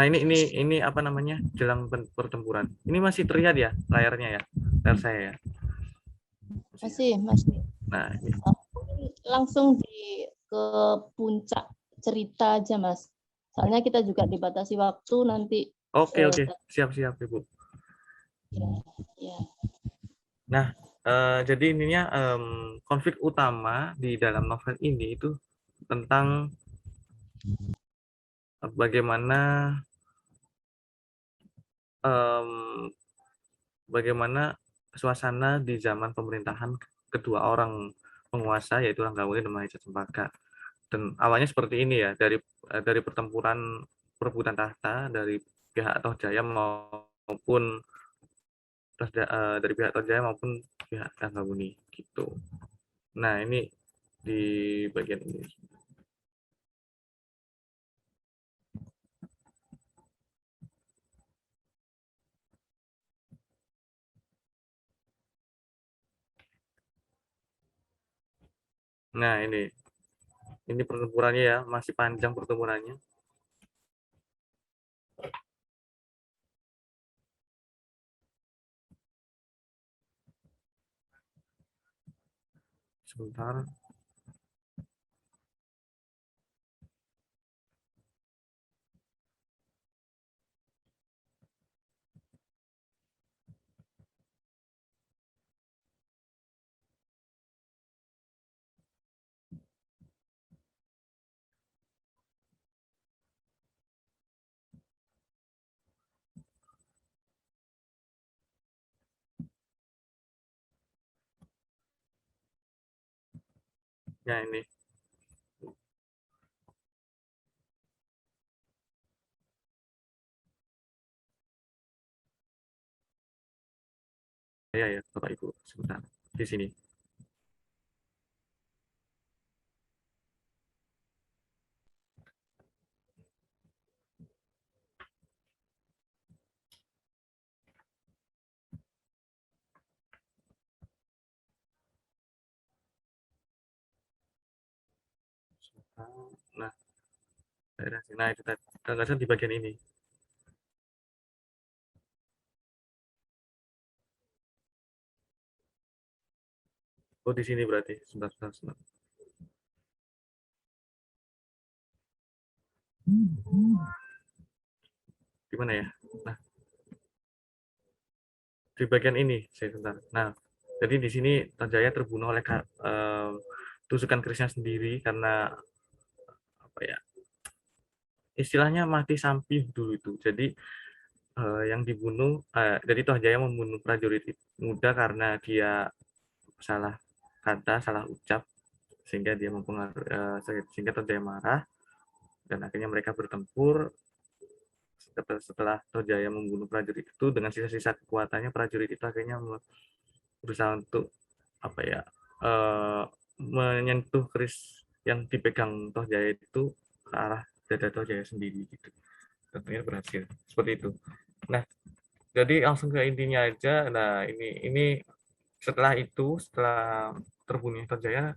S2: ini apa namanya? Jelang pertempuran. Ini masih terlihat ya layarnya ya. Layar saya ya.
S1: Masih.
S2: Nah, ini.
S1: Langsung ke puncak cerita aja, Mas. Soalnya kita juga dibatasi waktu nanti.
S2: Oke. Siap, Ibu.
S1: Ya.
S2: Nah, jadi ininya konflik utama di dalam novel ini itu tentang bagaimana suasana di zaman pemerintahan kedua orang penguasa, yaitu Ranggabweni dan Mahesa Cempaka. Dan awalnya seperti ini ya, dari pertempuran perebutan tahta dari pihak Tohjaya maupun dari pihak Tohjaya maupun pihak Ranggabweni gitu. Nah, ini di bagian ini. Nah, ini pertempurannya ya, masih panjang pertempurannya. Sebentar. Ya, ini. Ya, Bapak Ibu, sebentar. Di sini. Nah, itu tadi. Gagasan di bagian ini. Oh, di sini berarti. Sebentar. Gimana ya? Nah, di bagian ini, sebentar. Nah, jadi di sini Tohjaya terbunuh oleh tusukan kerisnya sendiri karena apa ya? Istilahnya mati sampih dulu itu. Jadi yang dibunuh, jadi Tohjaya membunuh prajurit muda karena dia salah kata, salah ucap, sehingga dia sehingga Tohjaya marah dan akhirnya mereka bertempur. Setelah Tohjaya membunuh prajurit itu dengan sisa-sisa kekuatannya, prajurit itu akhirnya berusaha untuk apa ya menyentuh keris yang dipegang Tohjaya itu ke arah dada Tohjaya sendiri gitu. Tentunya berhasil seperti itu. Nah, jadi langsung ke intinya aja. Nah, ini setelah terbunuhnya Tohjaya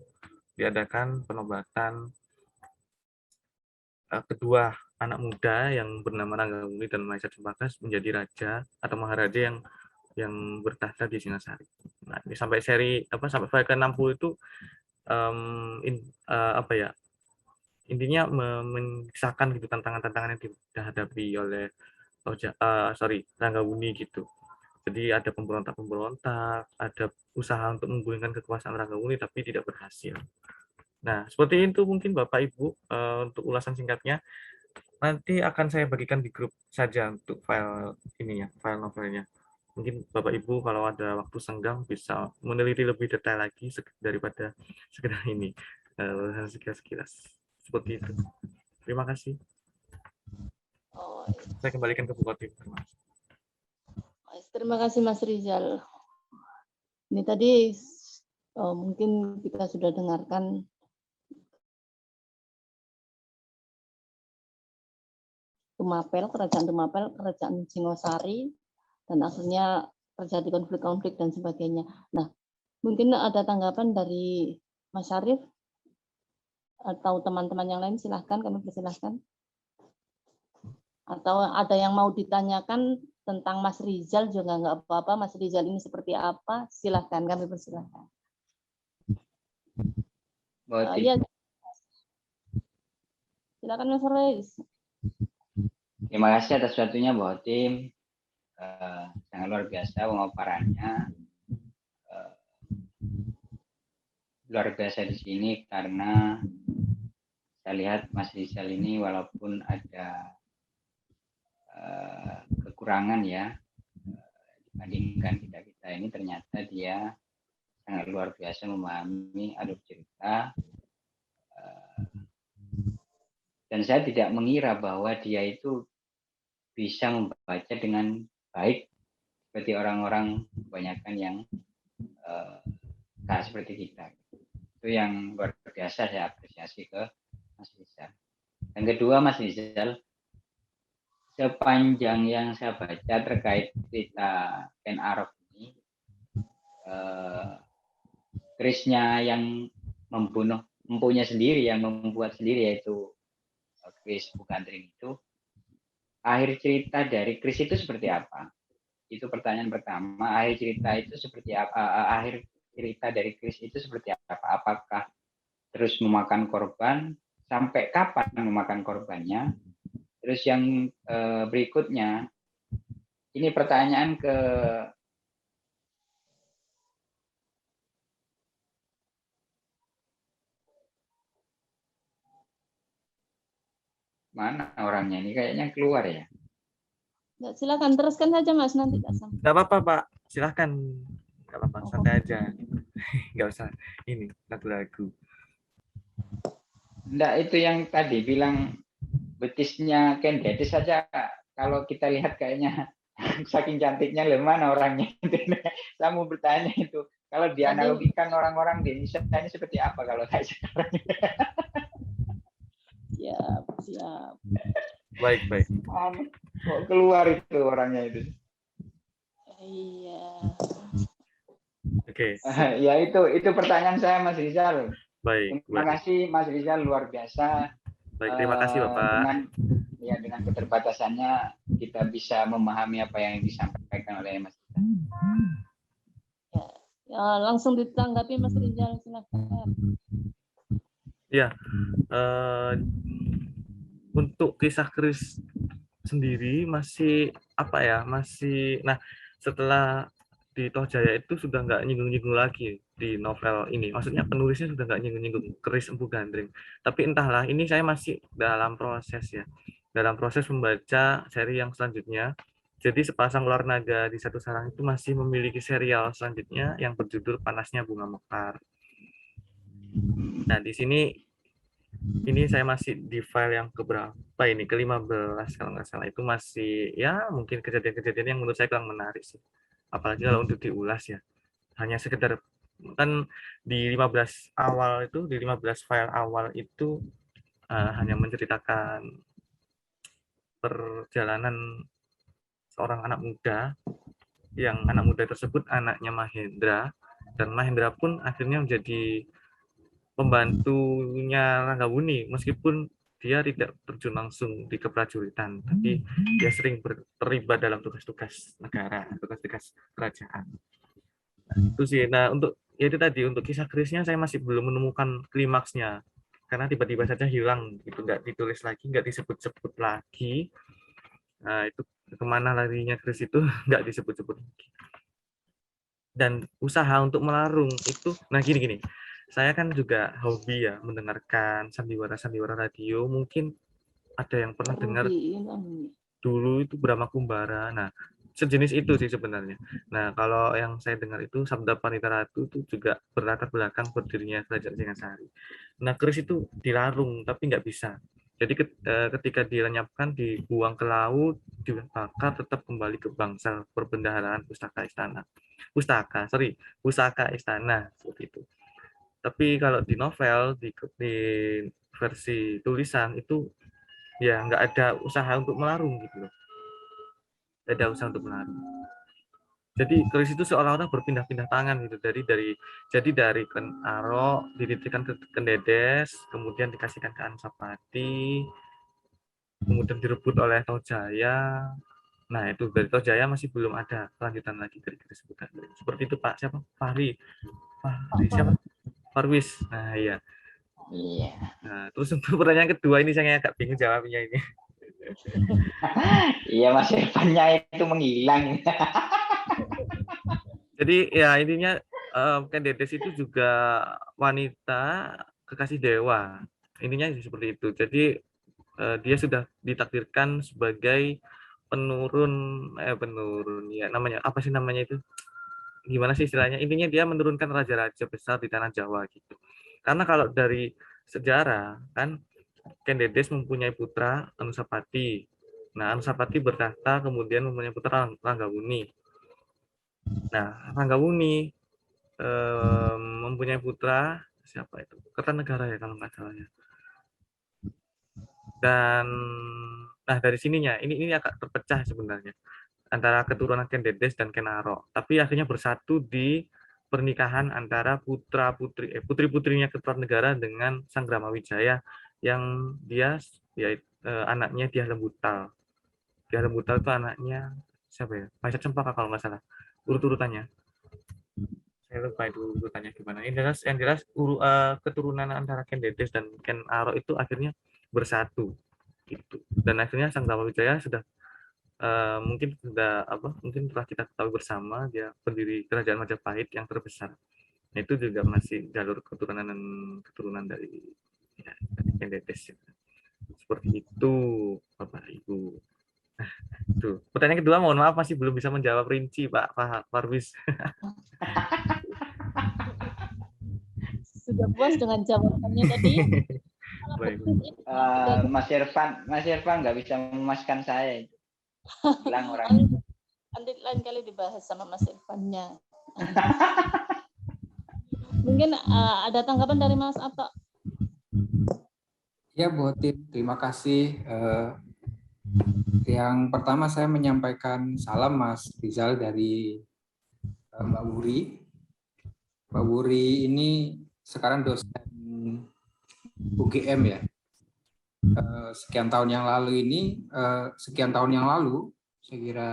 S2: diadakan penobatan kedua anak muda yang bernama Ranggabweni dan Mahesa Cempaka menjadi raja atau maharaja yang bertahta di Singasari. Nah, ini sampai sampai file ke-60 itu apa ya? Intinya mengisahkan gitu tantangan-tantangan yang dihadapi oleh Ranggabweni gitu. Jadi ada pemberontak-pemberontak, ada usaha untuk menggulingkan kekuasaan Ranggabuni tapi tidak berhasil. Nah, seperti itu mungkin Bapak Ibu untuk ulasan singkatnya. Nanti akan saya bagikan di grup saja untuk file ini ya, file novelnya. Mungkin Bapak Ibu kalau ada waktu senggang bisa meneliti lebih detail lagi daripada sekedar ini. Ulasan sekilas-sekilas. Seperti itu. Terima kasih.
S1: Oh,
S2: Saya kembalikan ke Bu Khotim.
S1: terima kasih Mas Rizal. Ini tadi mungkin kita sudah dengarkan Tumapel, kerajaan Singosari, dan akhirnya terjadi konflik-konflik dan sebagainya. Nah, mungkin ada tanggapan dari Mas Syarif atau teman-teman yang lain, silahkan, kami persilahkan. Atau ada yang mau ditanyakan tentang Mas Rizal juga nggak apa-apa. Mas Rizal ini seperti apa? Silahkan, kami persilahkan. Ya, silakan Mas Riz.
S3: Terima kasih atas waktunya Bu Khotim. Sangat luar biasa pemaparannya. Luar biasa di sini karena saya lihat Mas Rizal ini walaupun ada kekurangan ya dibandingkan kita ini, ternyata dia sangat luar biasa memahami alur cerita, dan saya tidak mengira bahwa dia itu bisa membaca dengan baik seperti orang-orang kebanyakan yang seperti kita. Itu yang luar biasa saya apresiasi ke Mas Rizal. Yang kedua, Mas Rizal, sepanjang yang saya baca terkait cerita Ken Arok ini, Krisnya yang mempunyai sendiri, yang membuat sendiri, yaitu Kris Bugandring itu, akhir cerita dari Kris itu seperti apa? Itu pertanyaan pertama. Akhir cerita itu seperti apa? Akhir cerita dari Kris itu seperti apa? Apakah terus memakan korban? Sampai kapan memakan korbannya? Terus yang berikutnya, ini pertanyaan ke mana orangnya ini, kayaknya keluar ya.
S1: Ya, silakan teruskan saja Mas, nanti datang.
S2: Nggak apa-apa Pak, silahkan. Nggak apa-apa, santai aja. Nggak usah ini lagu-lagu.
S3: Enggak, itu yang tadi bilang betisnya Ken Geddes saja, kalau kita lihat kayaknya saking cantiknya, mana orangnya. Saya mau bertanya itu, kalau dianalogikan orang-orang di Indonesia ini seperti apa kalau kayak sekarang?
S1: Siap.
S2: Baik.
S3: Kok keluar itu orangnya itu?
S1: Iya.
S2: Oke.
S3: Ya itu pertanyaan saya, Mas Rizal.
S2: Baik.
S3: Terima kasih Mas Rizal, luar biasa.
S2: Baik, terima kasih Bapak.
S3: Dengan keterbatasannya kita bisa memahami apa yang disampaikan oleh Mas Rizal.
S1: Ya, langsung ditanggapi Mas Rizal, silakan.
S2: Ya, untuk kisah Kris sendiri masih nah setelah di Toh Jaya itu sudah nggak nyinggung-nyinggung lagi di novel ini, maksudnya penulisnya sudah nggak nyinggung-nyinggung Kris Empu Gandring, tapi entahlah, ini saya masih dalam proses membaca seri yang selanjutnya. Jadi Sepasang Ular Naga di Satu Sarang itu masih memiliki serial selanjutnya yang berjudul Panasnya Bunga Mekar. Nah, di sini ini saya masih di file yang keberapa ini, ke-15 kalau nggak salah. Itu masih ya mungkin kejadian-kejadian yang menurut saya kurang menarik sih. Apalagi kalau untuk diulas ya. Hanya sekedar, kan di 15 file awal itu hanya menceritakan perjalanan seorang anak muda, yang anak muda tersebut anaknya Mahendra, dan Mahendra pun akhirnya menjadi pembantunya Ranggabuni, meskipun dia tidak terjun langsung di keprajuritan, tapi dia sering terlibat dalam tugas-tugas negara, tugas-tugas kerajaan. Nah, itu sih. Nah, untuk ya itu tadi, untuk kisah Krisnya saya masih belum menemukan klimaksnya, karena tiba-tiba saja hilang, itu nggak ditulis lagi, nggak disebut-sebut lagi. Nah, itu kemana larinya keris itu nggak disebut-sebut. Dan usaha untuk melarung itu, nah gini, saya kan juga hobi ya mendengarkan sandiwara radio. Mungkin ada yang pernah dengar dulu itu Brahma Kumbara. Nah, sejenis itu sih sebenarnya. Nah, kalau yang saya dengar itu Sabda Panita Ratu itu juga berlatar belakang berdirinya Kerajaan Singasari. Nah, keris itu dilarung tapi nggak bisa. Jadi ketika dilenyapkan, dibuang ke laut, dibakar, tetap kembali ke bangsal perbendaharaan pusaka istana. Pusaka istana seperti itu. Tapi kalau di novel, di versi tulisan itu ya nggak ada usaha untuk melarung gitu loh. Nggak ada usaha untuk melarung. Jadi keris itu seolah-olah berpindah-pindah tangan gitu, dari Ken Arok dititipkan ke Kendedes, kemudian dikasihkan ke Anusapati, kemudian direbut oleh Tohjaya. Nah, itu dari Tohjaya masih belum ada kelanjutan lagi dari keris bukan. Seperti itu Pak, siapa? Fahri siapa? Farwis. Nah, iya.
S1: Iya.
S2: Nah, terus untuk pertanyaan kedua ini saya agak bingung jawabnya ini.
S3: Iya, Mas Irfannya itu menghilang.
S2: Jadi ya intinya Kendedes itu juga wanita kekasih dewa. Intinya seperti itu. Jadi dia sudah ditakdirkan sebagai penurun ya, namanya apa sih namanya itu? Gimana sih istilahnya? Intinya dia menurunkan raja-raja besar di tanah Jawa gitu. Karena kalau dari sejarah kan Kendedes mempunyai putra Anusapati. Nah, Anusapati bertahta kemudian mempunyai putra Ranggawuni. Nah, Ranggawuni mempunyai putra siapa itu? Kertanegara ya kalau nggak salah ya. Dan nah dari sininya ini agak terpecah sebenarnya antara keturunan Kendedes dan Ken Arok. Tapi akhirnya bersatu di pernikahan antara putri-putrinya Kertanegara dengan Sang Brahmawijaya yang dia anaknya Dyah Lembutal. Dyah Lembutal itu anaknya siapa ya? Mahesa Cempaka kalau nggak salah. Urut-urutannya. Saya lupa itu urutannya gimana. Yang jelas keturunan antara Kendedes dan Ken Arok itu akhirnya bersatu gitu. Dan akhirnya Sang Brahmawijaya sudah mungkin telah kita ketahui bersama, dia pendiri kerajaan Majapahit yang terbesar. Nah, itu juga masih jalur keturunan dari Kendedes. Seperti itu Bapak Ibu. Tuh. Pertanyaan kedua, mohon maaf masih belum bisa menjawab rinci Pak Farwis.
S1: Sudah puas dengan jawabannya tadi?
S3: Mas Irfan nggak bisa memuaskan saya. Hilang orangnya.
S1: Nanti lain kali dibahas sama Mas Irfannya. Mungkin ada tanggapan dari Mas Ato?
S5: Ya, Bu Tim, terima kasih. Yang pertama saya menyampaikan salam Mas Rizal dari Mbak Wuri. Mbak Wuri ini sekarang dosen UGM ya. Sekian tahun yang lalu, saya kira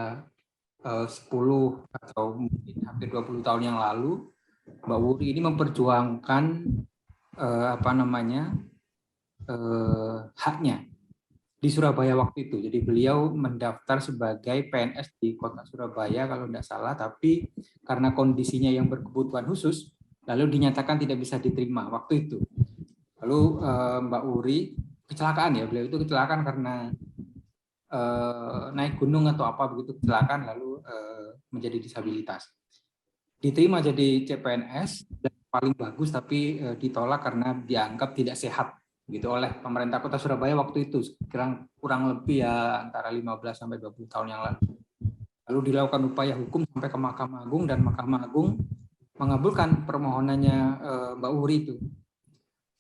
S5: 10 atau mungkin hampir 20 tahun yang lalu, Mbak Wuri ini memperjuangkan haknya di Surabaya waktu itu. Jadi beliau mendaftar sebagai PNS di kota Surabaya kalau tidak salah, tapi karena kondisinya yang berkebutuhan khusus, lalu dinyatakan tidak bisa diterima waktu itu. Lalu Mbak Wuri kecelakaan ya, beliau itu kecelakaan karena naik gunung atau apa begitu, kecelakaan lalu menjadi disabilitas. Diterima jadi CPNS dan paling bagus, tapi ditolak karena dianggap tidak sehat gitu oleh pemerintah Kota Surabaya waktu itu, kurang lebih ya antara 15 sampai 20 tahun yang lalu. Lalu dilakukan upaya hukum sampai ke Mahkamah Agung dan Mahkamah Agung mengabulkan permohonannya Mbak Wuri itu.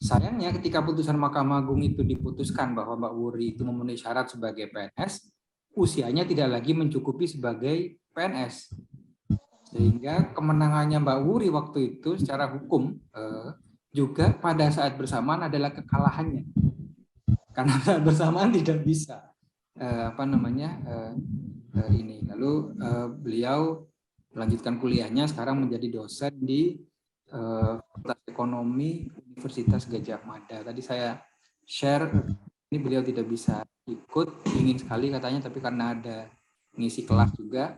S5: Sayangnya ketika putusan Mahkamah Agung itu diputuskan bahwa Mbak Wuri itu memenuhi syarat sebagai PNS, usianya tidak lagi mencukupi sebagai PNS. Sehingga kemenangannya Mbak Wuri waktu itu secara hukum juga pada saat bersamaan adalah kekalahannya. Karena saat bersamaan tidak bisa ini. Lalu beliau melanjutkan kuliahnya, sekarang menjadi dosen di Fakultas Ekonomi Universitas Gadjah Mada. Tadi saya share, ini beliau tidak bisa ikut, ingin sekali katanya, tapi karena ada ngisi kelas juga.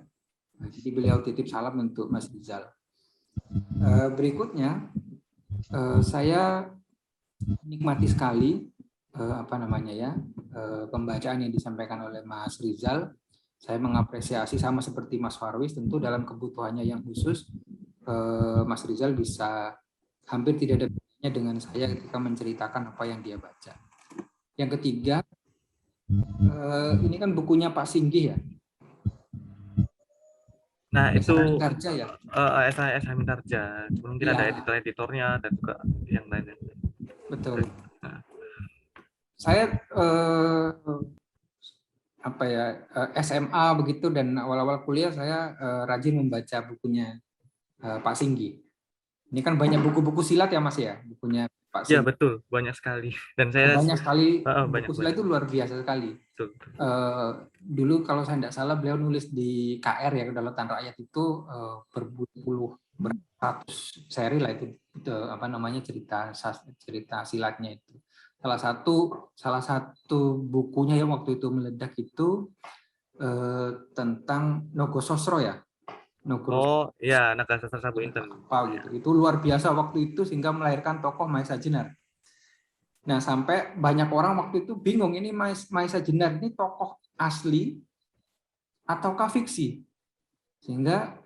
S5: Jadi beliau titip salam untuk Mas Rizal. Berikutnya saya nikmati sekali pembacaan yang disampaikan oleh Mas Rizal. Saya mengapresiasi sama seperti Mas Farwis, tentu dalam kebutuhannya yang khusus, Mas Rizal bisa hampir tidak ada bedanya dengan saya ketika menceritakan apa yang dia baca. Yang ketiga, ini kan bukunya Pak Singgih ya.
S2: Nah, itu
S5: Mintarja ya.
S2: SH Mintarja. Mungkin
S5: Ya.
S2: ada editor-editornya dan juga yang lainnya.
S5: Betul. Saya SMA begitu, dan awal-awal kuliah saya rajin membaca bukunya Pak Singgi. Ini kan banyak buku-buku silat ya Mas ya, bukunya Pak Singgi.
S2: Ya betul, banyak sekali. Dan saya
S5: banyak sekali
S2: banyak,
S5: buku silat itu luar biasa sekali.
S2: Betul.
S5: Dulu kalau saya tidak salah beliau nulis di KR ya, Kedaulatan Rakyat itu berpuluh beratus seri lah itu cerita silatnya itu. Salah satu bukunya yang waktu itu meledak itu tentang Nogososro ya.
S2: Ya, Nagasastra Sabu Inten.
S5: Gitu. Itu luar biasa waktu itu sehingga melahirkan tokoh Maesa Jenar. Nah, sampai banyak orang waktu itu bingung, ini Maesa Jenar ini tokoh asli ataukah fiksi. Sehingga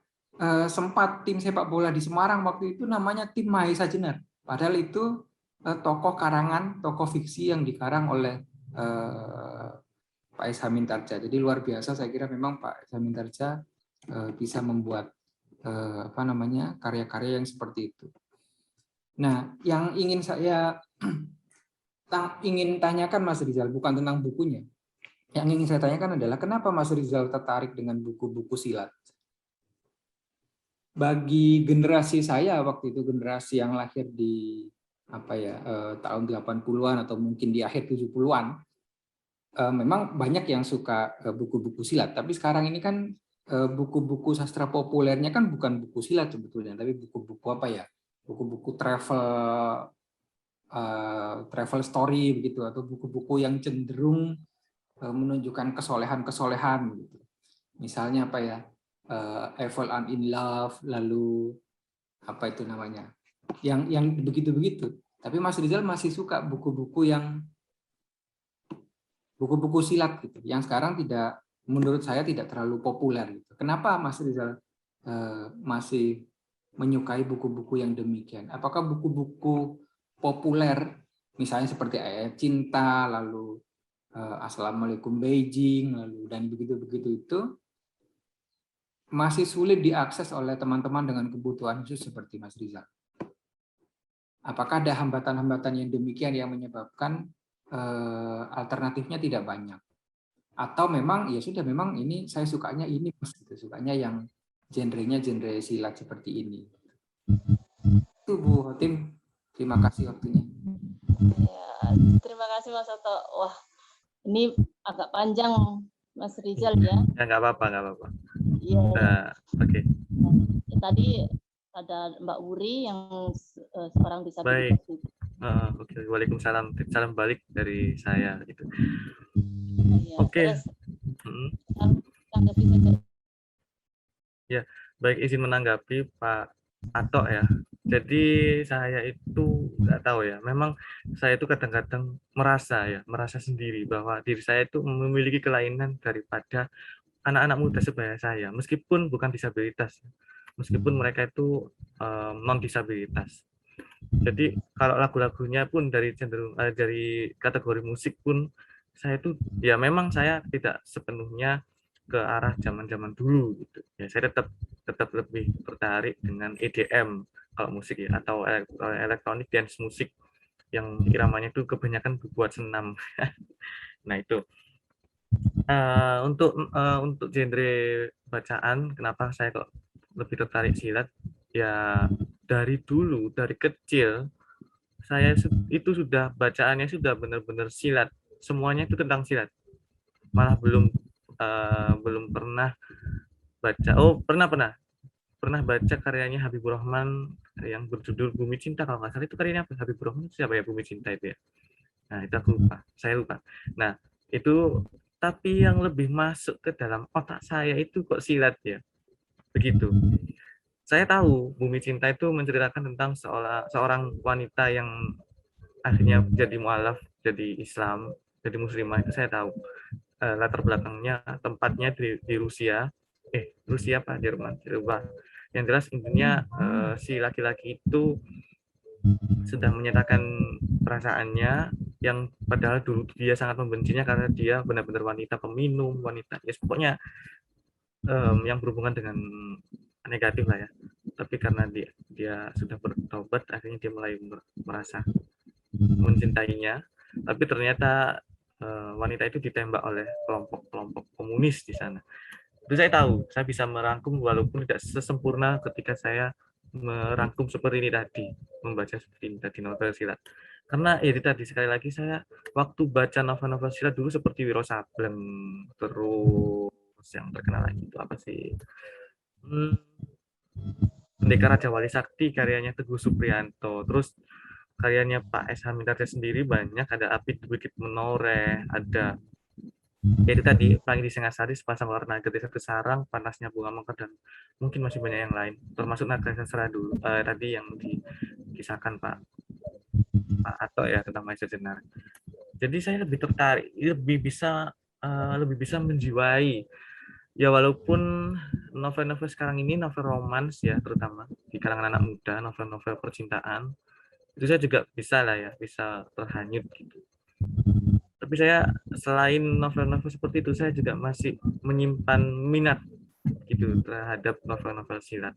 S5: sempat tim sepak bola di Semarang waktu itu namanya tim Maesa Jenar. Padahal itu tokoh karangan, tokoh fiksi yang dikarang oleh Pak SH Mintarja. Jadi luar biasa, saya kira memang Pak SH Mintarja bisa membuat karya-karya yang seperti itu. Nah, yang ingin saya tanyakan Mas Rizal bukan tentang bukunya. Yang ingin saya tanyakan adalah kenapa Mas Rizal tertarik dengan buku-buku silat? Bagi generasi saya waktu itu, generasi yang lahir di tahun 80-an atau mungkin di akhir 70-an, memang banyak yang suka buku-buku silat. Tapi sekarang ini kan buku-buku sastra populernya kan bukan buku silat sebetulnya, tapi buku-buku buku-buku travel story begitu, atau buku-buku yang cenderung menunjukkan kesolehan gitu. Misalnya Evil and in Love, lalu yang begitu-begitu. Tapi Mas Rizal masih suka buku-buku silat gitu, yang sekarang menurut saya tidak terlalu populer gitu. Kenapa Mas Rizal masih menyukai buku-buku yang demikian? Apakah buku-buku populer misalnya seperti Ayat Cinta, lalu Assalamualaikum Beijing, lalu dan begitu-begitu itu masih sulit diakses oleh teman-teman dengan kebutuhan khusus seperti Mas Rizal? Apakah ada hambatan-hambatan yang demikian yang menyebabkan alternatifnya tidak banyak? Atau memang ya sudah, memang ini saya sukanya ini, sukanya yang genre silat seperti ini. Itu Bu Hotim, terima kasih waktunya.
S1: Ya, terima kasih Mas Oto. Wah, ini agak panjang Mas Rizal ya.
S2: Ya nggak apa-apa.
S1: Iya.
S2: Oke.
S1: Tadi ada Mbak Wuri yang seorang disabilitas.
S2: Oke. Waalaikumsalam. Salam balik dari saya gitu.
S1: Ya,
S2: Oke. Ya, baik, izin menanggapi Pak Atok ya. Jadi saya itu nggak tahu ya. Memang saya itu kadang-kadang merasa sendiri bahwa diri saya itu memiliki kelainan daripada anak-anak muda sebaya saya, meskipun bukan disabilitas, meskipun mereka itu non disabilitas. Jadi kalau lagu-lagunya pun dari kategori musik pun saya itu ya memang saya tidak sepenuhnya ke arah zaman-zaman dulu gitu. Ya saya tetap lebih tertarik dengan EDM kalau musik ya, atau elektronik dance musik yang iramanya itu kebanyakan buat senam. Nah itu. Untuk genre bacaan, kenapa saya kok lebih tertarik silat? Ya dari dulu, dari kecil saya itu sudah bacaannya sudah benar-benar silat, semuanya itu tentang silat. Malah belum pernah baca. Pernah baca karyanya Habibur Rahman yang berjudul Bumi Cinta, kalau nggak salah. Itu karyanya apa? Habibur Rahman siapa ya, Bumi Cinta itu ya? Nah itu saya lupa. Nah itu Tapi yang lebih masuk ke dalam otak saya itu kok silat ya. Begitu. Saya tahu Bumi Cinta itu menceritakan tentang seorang wanita yang akhirnya jadi mualaf, jadi Islam, jadi muslimah, itu saya tahu. Latar belakangnya, tempatnya di Rusia. Rusia apa? Jerman, lupa. Yang jelas intinya si laki-laki itu sudah menyatakan perasaannya yang padahal dulu dia sangat membencinya karena dia benar-benar wanita peminum, wanita ya pokoknya yang berhubungan dengan negatif lah ya. Tapi karena dia sudah bertobat, akhirnya dia mulai merasa mencintainya. Tapi ternyata wanita itu ditembak oleh kelompok-kelompok komunis di sana. Itu saya tahu, saya bisa merangkum walaupun tidak sesempurna ketika saya merangkum seperti ini tadi, membaca seperti ini tadi novel silat. Karena ya tadi sekali lagi saya waktu baca novel-novel silat dulu seperti Wiro Sableng, terus yang terkenal lagi itu apa sih? Pendekar Raja Wali Sakti karyanya Teguh Supriyanto, terus karyanya Pak S. Hamintarja sendiri banyak, ada Api di Bukit Menoreh, ada ya itu tadi Pelangi di Singasari, Sepasang Ular Naga Desa Kesarang, Panasnya Bunga Mekar, dan mungkin masih banyak yang lain, termasuk Naga Sasra dulu tadi yang dikisahkan Pak Ato ya tentang Maisa Jenar. Jadi saya lebih tertarik, lebih bisa menjiwai ya, walaupun novel-novel sekarang ini novel romans ya, terutama di kalangan anak muda, novel-novel percintaan itu saya juga bisa lah ya, bisa terhanyut gitu. Tapi saya selain novel-novel seperti itu, saya juga masih menyimpan minat gitu terhadap novel-novel silat.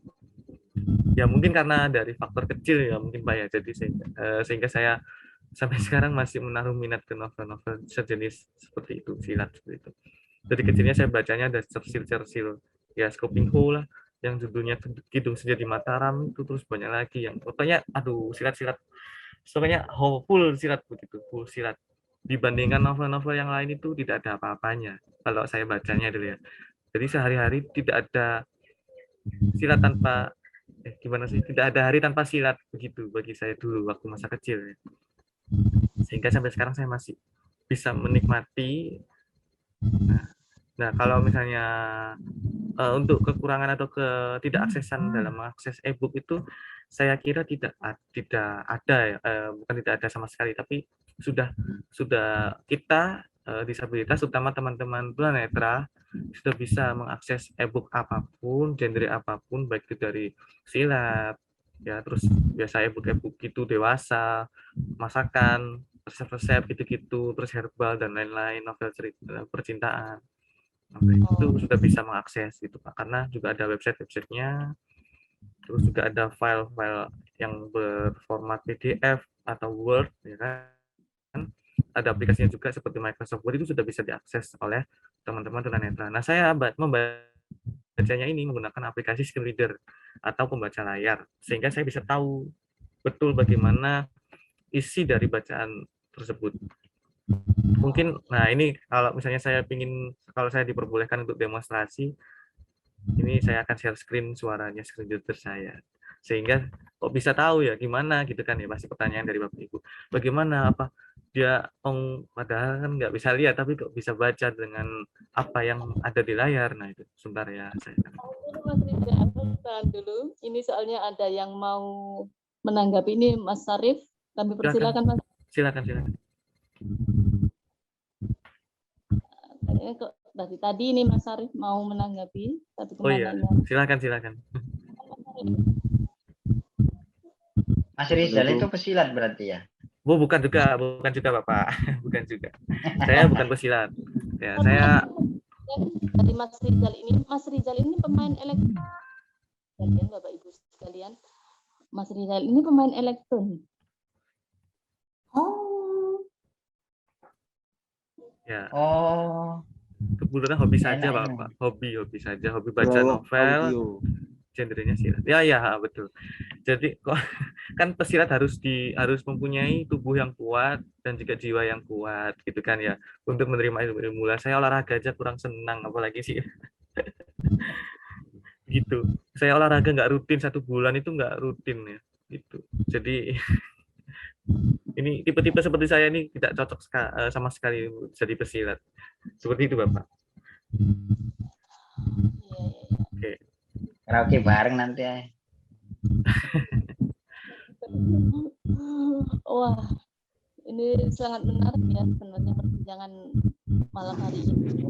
S2: Ya mungkin karena dari faktor kecil ya mungkin Pak ya, jadi sehingga saya sampai sekarang masih menaruh minat ke novel-novel sejenis seperti itu, silat seperti itu. Dari kecilnya saya bacanya ada cersil-cersil ya, Scoping Ho lah, yang judulnya Kidung Senja di Mataram itu, terus banyak lagi yang pokoknya aduh silat-silat, pokoknya full silat begitu, full silat. Dibandingkan novel-novel yang lain itu tidak ada apa-apanya kalau saya bacanya dulu ya. Jadi sehari-hari tidak ada silat tanpa gimana sih? Tidak ada hari tanpa silat begitu bagi saya dulu waktu masa kecil ya. Sehingga sampai sekarang saya masih bisa menikmati. Nah, kalau misalnya untuk kekurangan atau ketidakaksesan dalam mengakses e-book itu, saya kira tidak ada ya, bukan tidak ada sama sekali, tapi sudah kita disabilitas, terutama teman-teman tunanetra, sudah bisa mengakses e-book apapun, genre apapun, baik itu dari silat, ya terus biasa e-book itu dewasa, masakan, resep-resep gitu-gitu, terus herbal dan lain-lain, novel cerita percintaan. Itu sudah bisa mengakses gitu Pak, karena juga ada website-websitenya, terus juga ada file-file yang berformat PDF atau Word, ya kan? Ada aplikasinya juga seperti Microsoft Word, itu sudah bisa diakses oleh teman-teman tunanetra. Nah, saya membacanya ini menggunakan aplikasi screen reader atau pembaca layar, sehingga saya bisa tahu betul bagaimana isi dari bacaan tersebut. Mungkin, nah ini kalau misalnya kalau saya diperbolehkan untuk demonstrasi, ini saya akan share screen suaranya, screen reader saya. Sehingga kok bisa tahu ya gimana gitu kan ya, pasti pertanyaan dari Bapak Ibu. Bagaimana apa dia padahal kan nggak bisa lihat tapi kok bisa baca dengan apa yang ada di layar. Nah itu sebentar ya saya.
S1: Mas Riza, aku tahan dulu. Ini soalnya ada yang mau menanggapi ini, Mas Sarif. Kami persilakan Mas.
S2: Silakan.
S1: Kayaknya kok dari tadi ini Mas Sarif mau menanggapi. Tapi
S2: oh iya, silakan.
S3: Mas Rizal itu pesilat berarti ya?
S2: Bukan juga Bapak, bukan juga. Saya bukan pesilat. Ya, saya
S1: dari Mas Rizal ini pemain elektron. Kalian Bapak Ibu sekalian, Mas Rizal ini pemain elektron.
S2: Ya.
S3: Oh.
S2: Kebetulan hobi saja Bapak, hobi saja, hobi baca novel. Genrenya silat. Ya, betul. Jadi kok kan pesilat harus mempunyai tubuh yang kuat dan juga jiwa yang kuat gitu kan ya, untuk menerima ilmu. Saya olahraga aja kurang senang apalagi sih gitu. Saya olahraga nggak rutin 1 bulan itu nggak rutin ya gitu. Jadi Ini tipe-tipe seperti saya ini tidak cocok sama sekali jadi pesilat. Seperti itu Bapak. Oke.
S3: Karaoke bareng nanti ya.
S1: Wah, ini sangat menarik ya sebenarnya perbincangan malam hari ini.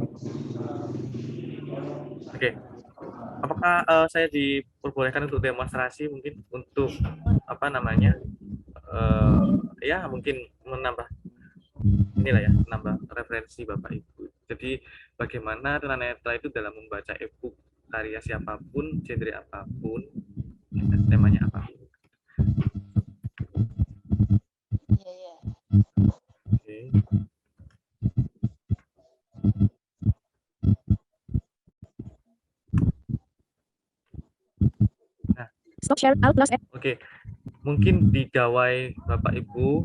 S2: Oke. Apakah saya diperbolehkan untuk demonstrasi mungkin untuk apa namanya? Ya mungkin menambah inilah ya, menambah referensi Bapak Ibu. Jadi bagaimana tunanetra itu dalam membaca e-book karya siapapun, genre apapun, temanya apapun.
S1: Iya.
S2: Oke. Nah,
S6: Stop share Alt plus F.
S2: Oke. Mungkin di gawai Bapak Ibu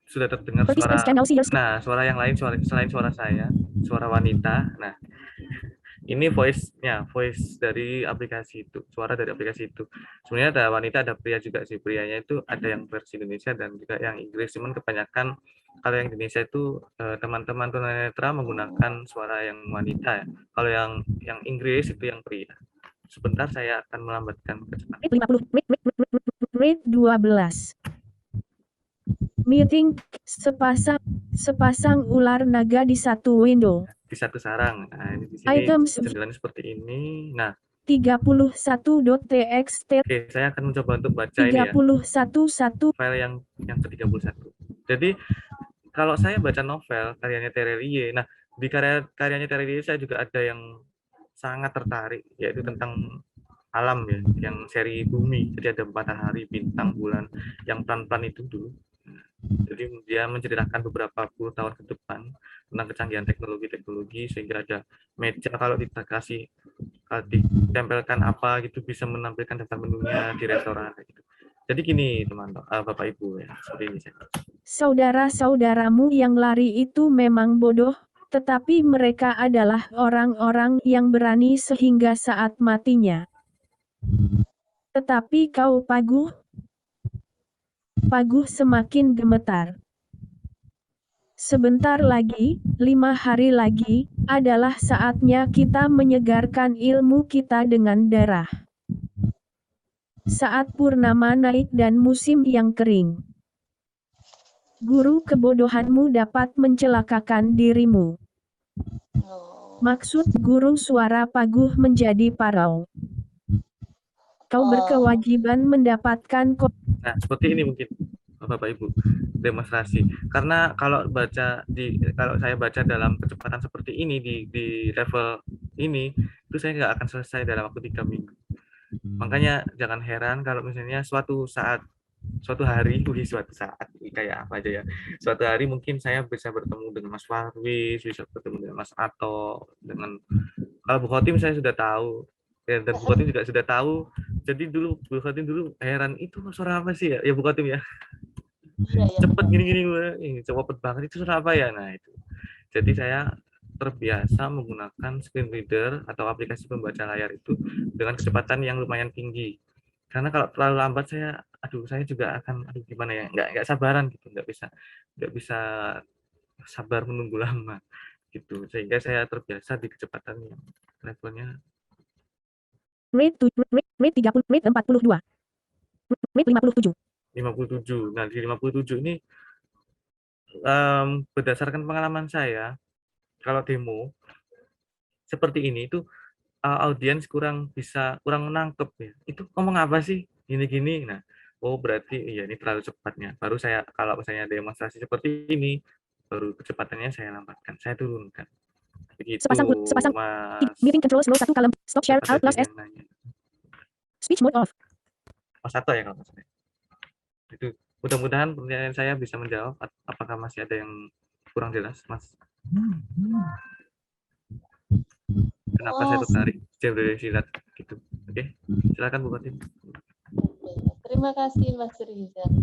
S2: sudah terdengar
S6: Participants
S2: suara.
S6: can now see your screen.
S2: Nah, suara yang lain selain suara saya, suara wanita. Nah, ini voice dari aplikasi itu, suara dari aplikasi itu. Sebenarnya ada wanita, ada pria juga sih. Prianya itu ada yang versi Indonesia dan juga yang Inggris. Cuman kebanyakan kalau yang Indonesia itu teman-teman tunanetra menggunakan suara yang wanita ya. Kalau yang Inggris itu yang pria. Sebentar saya akan melambatkan kecepatan.
S6: 50 menit 12. Meeting sepasang ular naga di satu window.
S2: Di satu sarang. Nah, ini di sini
S6: Items
S2: jendelanya seperti ini. Nah,
S6: 31.txt.
S2: oke, saya akan mencoba untuk baca ini ya.
S6: 31.1.
S2: File yang ke-31. Jadi kalau saya baca novel karyanya Terelie, nah di karyanya Terelie saya juga ada yang sangat tertarik, yaitu tentang alam ya, yang seri bumi. Jadi ada matahari, bintang, bulan, yang pelan-pelan itu dulu. Jadi dia menceritakan beberapa puluh tahun ke depan tentang kecanggihan teknologi sehingga ada meja kalau kita ditempelkan apa gitu bisa menampilkan daftar menunya di restoran gitu. Jadi gini teman-teman, Bapak Ibu ya, seperti ini saya.
S6: Saudara-saudaramu yang lari itu memang bodoh, tetapi mereka adalah orang-orang yang berani sehingga saat matinya. Tetapi kau Paguh semakin gemetar. Sebentar lagi, 5 hari lagi, adalah saatnya kita menyegarkan ilmu kita dengan darah. Saat purnama naik dan musim yang kering. Guru kebodohanmu dapat mencelakakan dirimu. Maksud guru suara Paguh menjadi parau. Kau berkewajiban mendapatkan
S2: Nah, seperti ini mungkin Bapak Ibu demonstrasi. Karena kalau saya baca dalam kecepatan seperti ini di level ini, itu saya nggak akan selesai dalam waktu 3 minggu. Makanya jangan heran kalau misalnya suatu hari kayak apa aja ya. Suatu hari mungkin saya bisa bertemu dengan Mas Warwis, bisa bertemu dengan Mas Ato, kalau Bu Khotim saya sudah tahu. Ya, dan Bu Khotim juga sudah tahu. Jadi dulu Bu Khotim heran itu suara apa sih ya? Ya Bu Khotim ya. Cepet gini-gini cepet banget itu suara apa ya? Nah itu. Jadi saya terbiasa menggunakan screen reader atau aplikasi pembaca layar itu dengan kecepatan yang lumayan tinggi. Karena kalau terlalu lambat saya juga akan gimana ya? Nggak sabaran gitu, nggak bisa sabar menunggu lama gitu. Sehingga saya terbiasa di kecepatan yang levelnya
S6: menit 30 menit 42 menit 57.
S2: Nah di 57 ini berdasarkan pengalaman saya kalau demo seperti ini itu audiens kurang menangkep ya, itu ngomong apa sih gini-gini. Nah berarti iya ini terlalu cepatnya, baru saya kalau misalnya demonstrasi seperti ini baru kecepatannya saya lambatkan, saya turunkan begitu.
S6: Sepasang
S2: Mas
S6: meeting control slow 1 kalem stop share Alt plus S. Speech mode off.
S2: Mas Sato ya kalau maksudnya. Itu mudah-mudahan pertanyaan saya bisa menjawab. Apakah masih ada yang kurang jelas, Mas? Kenapa saya tertarik genre silat gitu? Oke, silakan Bu Khotim.
S1: Terima kasih Mas Rizal.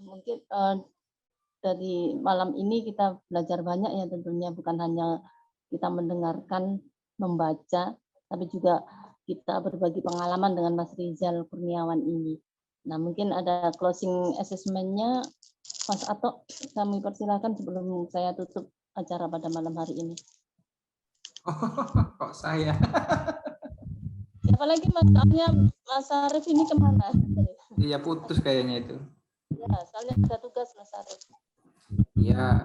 S1: Mungkin dari malam ini kita belajar banyak ya tentunya, bukan hanya kita mendengarkan, membaca, tapi juga kita berbagi pengalaman dengan Mas Rizal Kurniawan ini. Nah, mungkin ada closing assessment-nya Mas Ato, kami persilakan sebelum saya tutup acara pada malam hari ini.
S5: Kok saya?
S1: Apalagi soalnya Mas Arif ini kemana?
S5: Iya, putus kayaknya itu.
S1: Ya, soalnya ada tugas Mas Arif.
S5: Ya,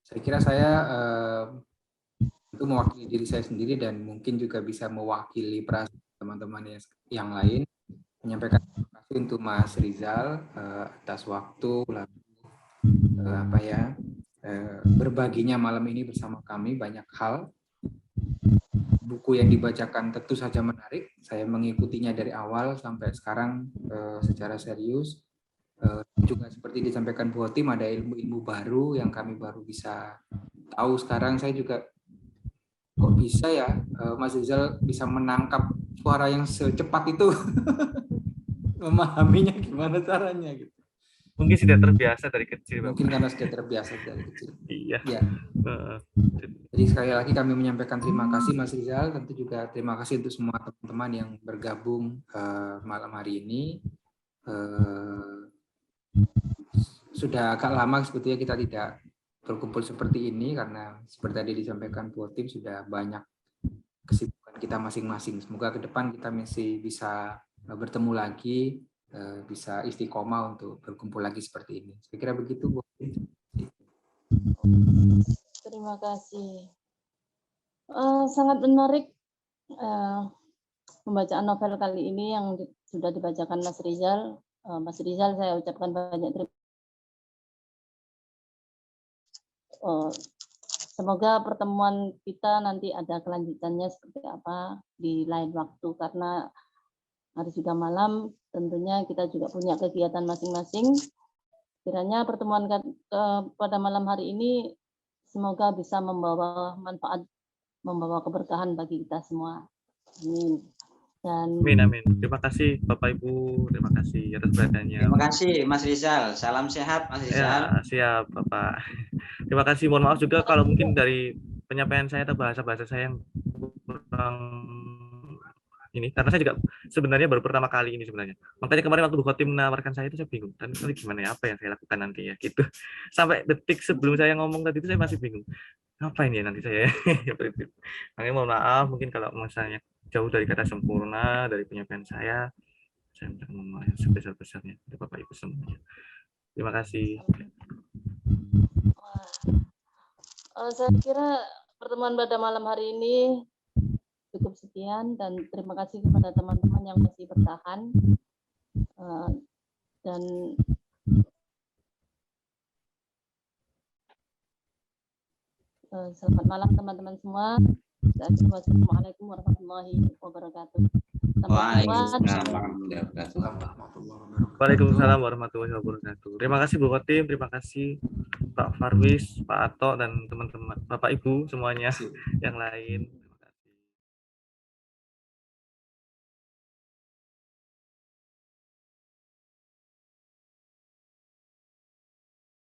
S5: saya kira saya itu mewakili diri saya sendiri dan mungkin juga bisa mewakili perasaan teman-teman yang lain, menyampaikan terima kasih untuk Mas Rizal atas waktu, lalu berbaginya malam ini bersama kami banyak hal. Buku yang dibacakan tentu saja menarik. Saya mengikutinya dari awal sampai sekarang secara serius. Juga seperti disampaikan Bu Hotim, ada ilmu-ilmu baru yang kami baru bisa tahu sekarang. Saya juga kok bisa ya Mas Rizal bisa menangkap suara yang secepat itu. Memahaminya gimana caranya gitu.
S2: Mungkin sudah terbiasa dari kecil.
S5: Mungkin karena sudah terbiasa dari kecil.
S2: Iya.
S5: Ya. Jadi sekali lagi kami menyampaikan terima kasih Mas Rizal, tentu juga terima kasih untuk semua teman-teman yang bergabung malam hari ini. Sudah agak lama sebetulnya kita tidak berkumpul seperti ini karena seperti tadi disampaikan Bu Tim sudah banyak kesibukan kita masing-masing. Semoga ke depan kita masih bisa bertemu lagi, bisa istiqomah untuk berkumpul lagi seperti ini. Saya kira begitu Bu.
S1: Terima kasih. Sangat menarik pembacaan novel kali ini yang sudah dibacakan Mas Rizal. Mas Rizal, saya ucapkan banyak terima kasih. Semoga pertemuan kita nanti ada kelanjutannya seperti apa di lain waktu, karena hari sudah malam, tentunya kita juga punya kegiatan masing-masing. Kiranya pertemuan pada malam hari ini semoga bisa membawa manfaat, membawa keberkahan bagi kita semua. Amin. Dan
S2: amin. Terima kasih Bapak Ibu, terima kasih atas perhatiannya.
S3: Terima kasih Mas Rizal. Salam sehat Mas Rizal.
S2: Ya, siap Bapak. Terima kasih. Mohon maaf juga kalau mungkin dari penyampaian saya atau bahasa-bahasa saya yang kurang ini, karena saya juga sebenarnya baru pertama kali ini sebenarnya. Makanya kemarin waktu Bu Khotim menawarkan saya itu saya bingung. Dan ini gimana ya, apa yang saya lakukan nanti ya gitu. Sampai detik sebelum saya ngomong tadi itu saya masih bingung. Apa ini ya nanti saya? Makanya mohon maaf mungkin kalau misalnya jauh dari kata sempurna dari penyampaian saya minta mohon maaf sebesar-besarnya dari Bapak Ibu semuanya. Terima kasih.
S1: Saya kira pertemuan pada malam hari ini cukup sekian, dan terima kasih kepada teman-teman yang masih bertahan, dan selamat malam teman-teman semua. Assalamualaikum warahmatullahi wabarakatuh.
S2: Waalaikumsalam warahmatullahi wabarakatuh. Terima kasih Bu Khotim, terima kasih Pak Farwis, Pak Ato, dan teman-teman Bapak Ibu semuanya yang lain.